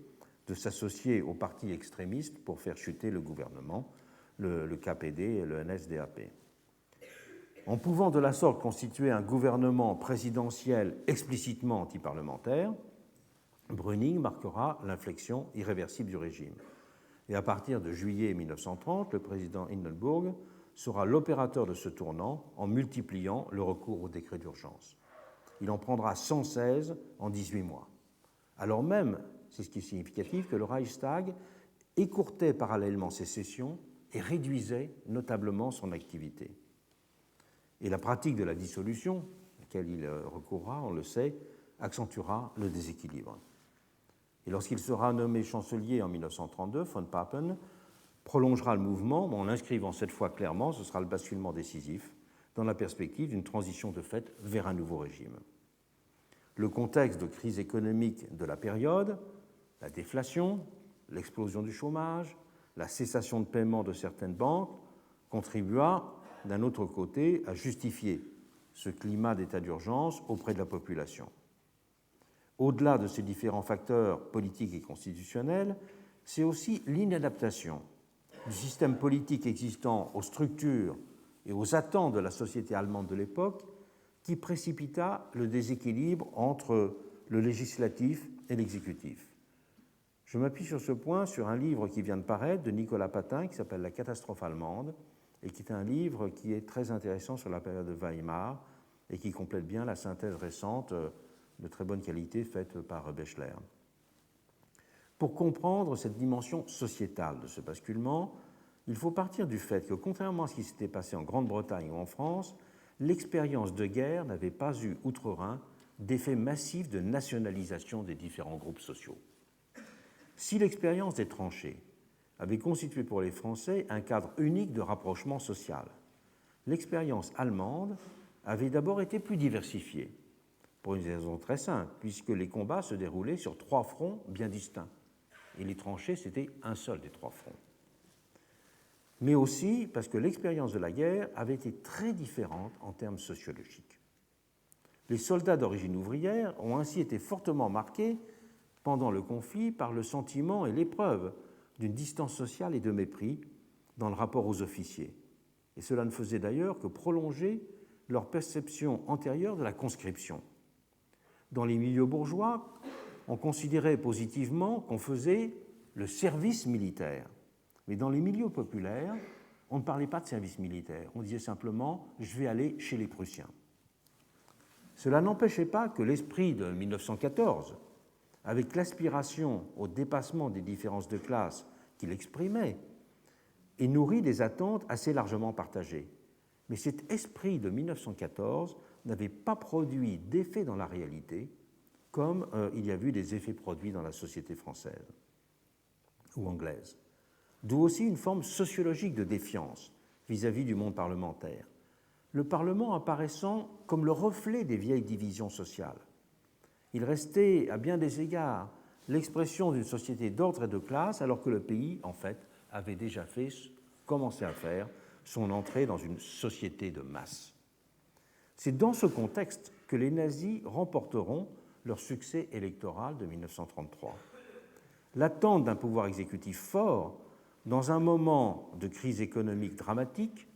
de s'associer aux partis extrémistes pour faire chuter le gouvernement, le KPD et le NSDAP. En pouvant de la sorte constituer un gouvernement présidentiel explicitement antiparlementaire, Brüning marquera l'inflexion irréversible du régime. Et à partir de juillet 1930, le président Hindenburg sera l'opérateur de ce tournant en multipliant le recours au décret d'urgence. Il en prendra 116 en 18 mois. Alors même, c'est ce qui est significatif, que le Reichstag écourtait parallèlement ses sessions et réduisait notablement son activité. Et la pratique de la dissolution, à laquelle il recourra, on le sait, accentuera le déséquilibre. Et lorsqu'il sera nommé chancelier en 1932, von Papen prolongera le mouvement, mais en l'inscrivant cette fois clairement, ce sera le basculement décisif dans la perspective d'une transition de fait vers un nouveau régime. Le contexte de crise économique de la période, la déflation, l'explosion du chômage, la cessation de paiement de certaines banques, contribua d'un autre côté à justifier ce climat d'état d'urgence auprès de la population. Au-delà de ces différents facteurs politiques et constitutionnels, c'est aussi l'inadaptation du système politique existant aux structures et aux attentes de la société allemande de l'époque qui précipita le déséquilibre entre le législatif et l'exécutif. Je m'appuie sur ce point sur un livre qui vient de paraître de Nicolas Patin qui s'appelle La catastrophe allemande et qui est un livre qui est très intéressant sur la période de Weimar et qui complète bien la synthèse récente de très bonne qualité faite par Bechler. Pour comprendre cette dimension sociétale de ce basculement, il faut partir du fait que, contrairement à ce qui s'était passé en Grande-Bretagne ou en France, l'expérience de guerre n'avait pas eu outre-Rhin d'effet massif de nationalisation des différents groupes sociaux. Si l'expérience des tranchées avait constitué pour les Français un cadre unique de rapprochement social, l'expérience allemande avait d'abord été plus diversifiée, pour une raison très simple, puisque les combats se déroulaient sur 3 fronts bien distincts, et les tranchées, c'était un seul des 3 fronts. Mais aussi parce que l'expérience de la guerre avait été très différente en termes sociologiques. Les soldats d'origine ouvrière ont ainsi été fortement marqués pendant le conflit par le sentiment et l'épreuve d'une distance sociale et de mépris dans le rapport aux officiers. Et cela ne faisait d'ailleurs que prolonger leur perception antérieure de la conscription. Dans les milieux bourgeois, on considérait positivement qu'on faisait le service militaire. Mais dans les milieux populaires, on ne parlait pas de service militaire. On disait simplement « je vais aller chez les Prussiens ». Cela n'empêchait pas que l'esprit de 1914, avec l'aspiration au dépassement des différences de classe qu'il exprimait, ait nourri des attentes assez largement partagées. Mais cet esprit de 1914 n'avait pas produit d'effet dans la réalité, comme il y a eu des effets produits dans la société française ou anglaise. D'où aussi une forme sociologique de défiance vis-à-vis du monde parlementaire, le Parlement apparaissant comme le reflet des vieilles divisions sociales. Il restait, à bien des égards, l'expression d'une société d'ordre et de classe, alors que le pays, en fait, avait déjà commencé à faire son entrée dans une société de masse. C'est dans ce contexte que les nazis remporteront leur succès électoral de 1933. L'attente d'un pouvoir exécutif fort dans un moment de crise économique dramatique,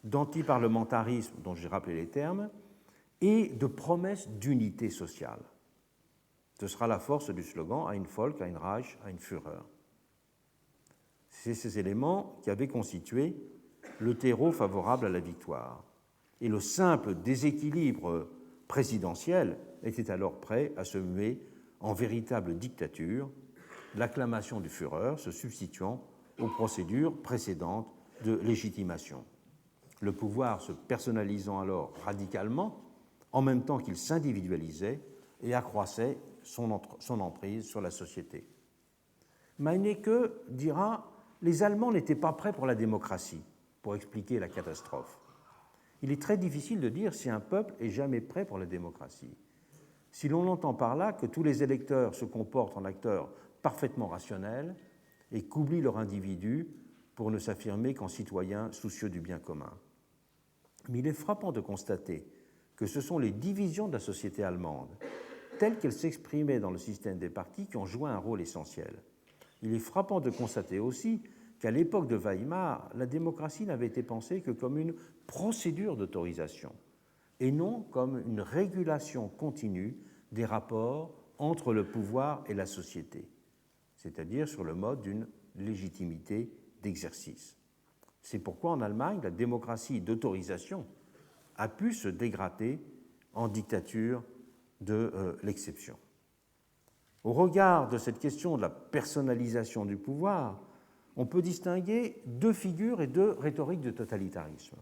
d'antiparlementarisme dont j'ai rappelé les termes, et de promesses d'unité sociale. Ce sera la force du slogan « Ein Volk, ein Reich, ein Führer ». C'est ces éléments qui avaient constitué le terreau favorable à la victoire. Et le simple déséquilibre présidentiel était alors prêt à se muer en véritable dictature, l'acclamation du Führer se substituant aux procédures précédentes de légitimation. Le pouvoir se personnalisant alors radicalement, en même temps qu'il s'individualisait et accroissait son emprise sur la société. Meinecke dira « Les Allemands n'étaient pas prêts pour la démocratie » pour expliquer la catastrophe. Il est très difficile de dire si un peuple est jamais prêt pour la démocratie. Si l'on entend par là que tous les électeurs se comportent en acteurs parfaitement rationnels et qu'oublient leur individu pour ne s'affirmer qu'en citoyens soucieux du bien commun. Mais il est frappant de constater que ce sont les divisions de la société allemande, telles qu'elles s'exprimaient dans le système des partis, qui ont joué un rôle essentiel. Il est frappant de constater aussi qu'à l'époque de Weimar, la démocratie n'avait été pensée que comme une procédure d'autorisation et non comme une régulation continue des rapports entre le pouvoir et la société, c'est-à-dire sur le mode d'une légitimité d'exercice. C'est pourquoi en Allemagne, la démocratie d'autorisation a pu se dégrader en dictature de l'exception. Au regard de cette question de la personnalisation du pouvoir, on peut distinguer 2 figures et 2 rhétoriques de totalitarisme.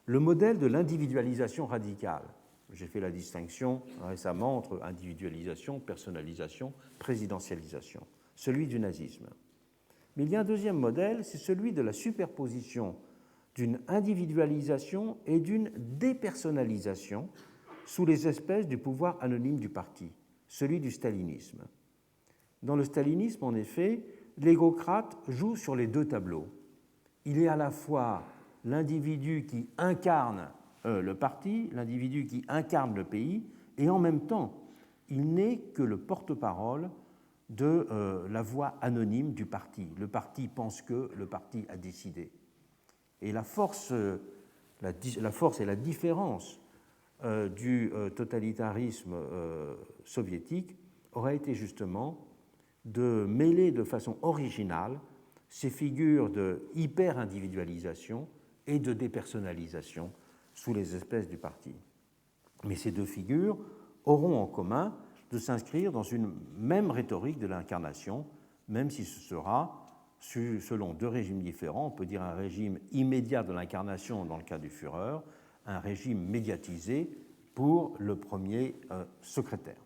Le modèle de l'individualisation radicale. J'ai fait la distinction récemment entre individualisation, personnalisation, présidentialisation, celui du nazisme. Mais il y a un deuxième modèle, c'est celui de la superposition d'une individualisation et d'une dépersonnalisation sous les espèces du pouvoir anonyme du parti, celui du stalinisme. Dans le stalinisme, en effet, l'égocrate joue sur les 2 tableaux. Il est à la fois l'individu qui incarne le parti, l'individu qui incarne le pays, et en même temps, il n'est que le porte-parole de la voix anonyme du parti. Le parti pense que, le parti a décidé. Et la force la force et la différence du totalitarisme soviétique aurait été justement de mêler de façon originale ces figures de hyper-individualisation et de dépersonnalisation sous les espèces du parti. Mais ces deux figures auront en commun de s'inscrire dans une même rhétorique de l'incarnation, même si ce sera, selon deux régimes différents, on peut dire un régime immédiat de l'incarnation dans le cas du Führer, un régime médiatisé pour le premier secrétaire.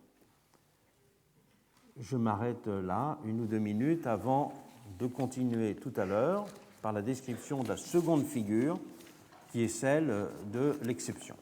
Je m'arrête là 1 ou 2 minutes avant de continuer tout à l'heure par la description de la seconde figure qui est celle de l'exception.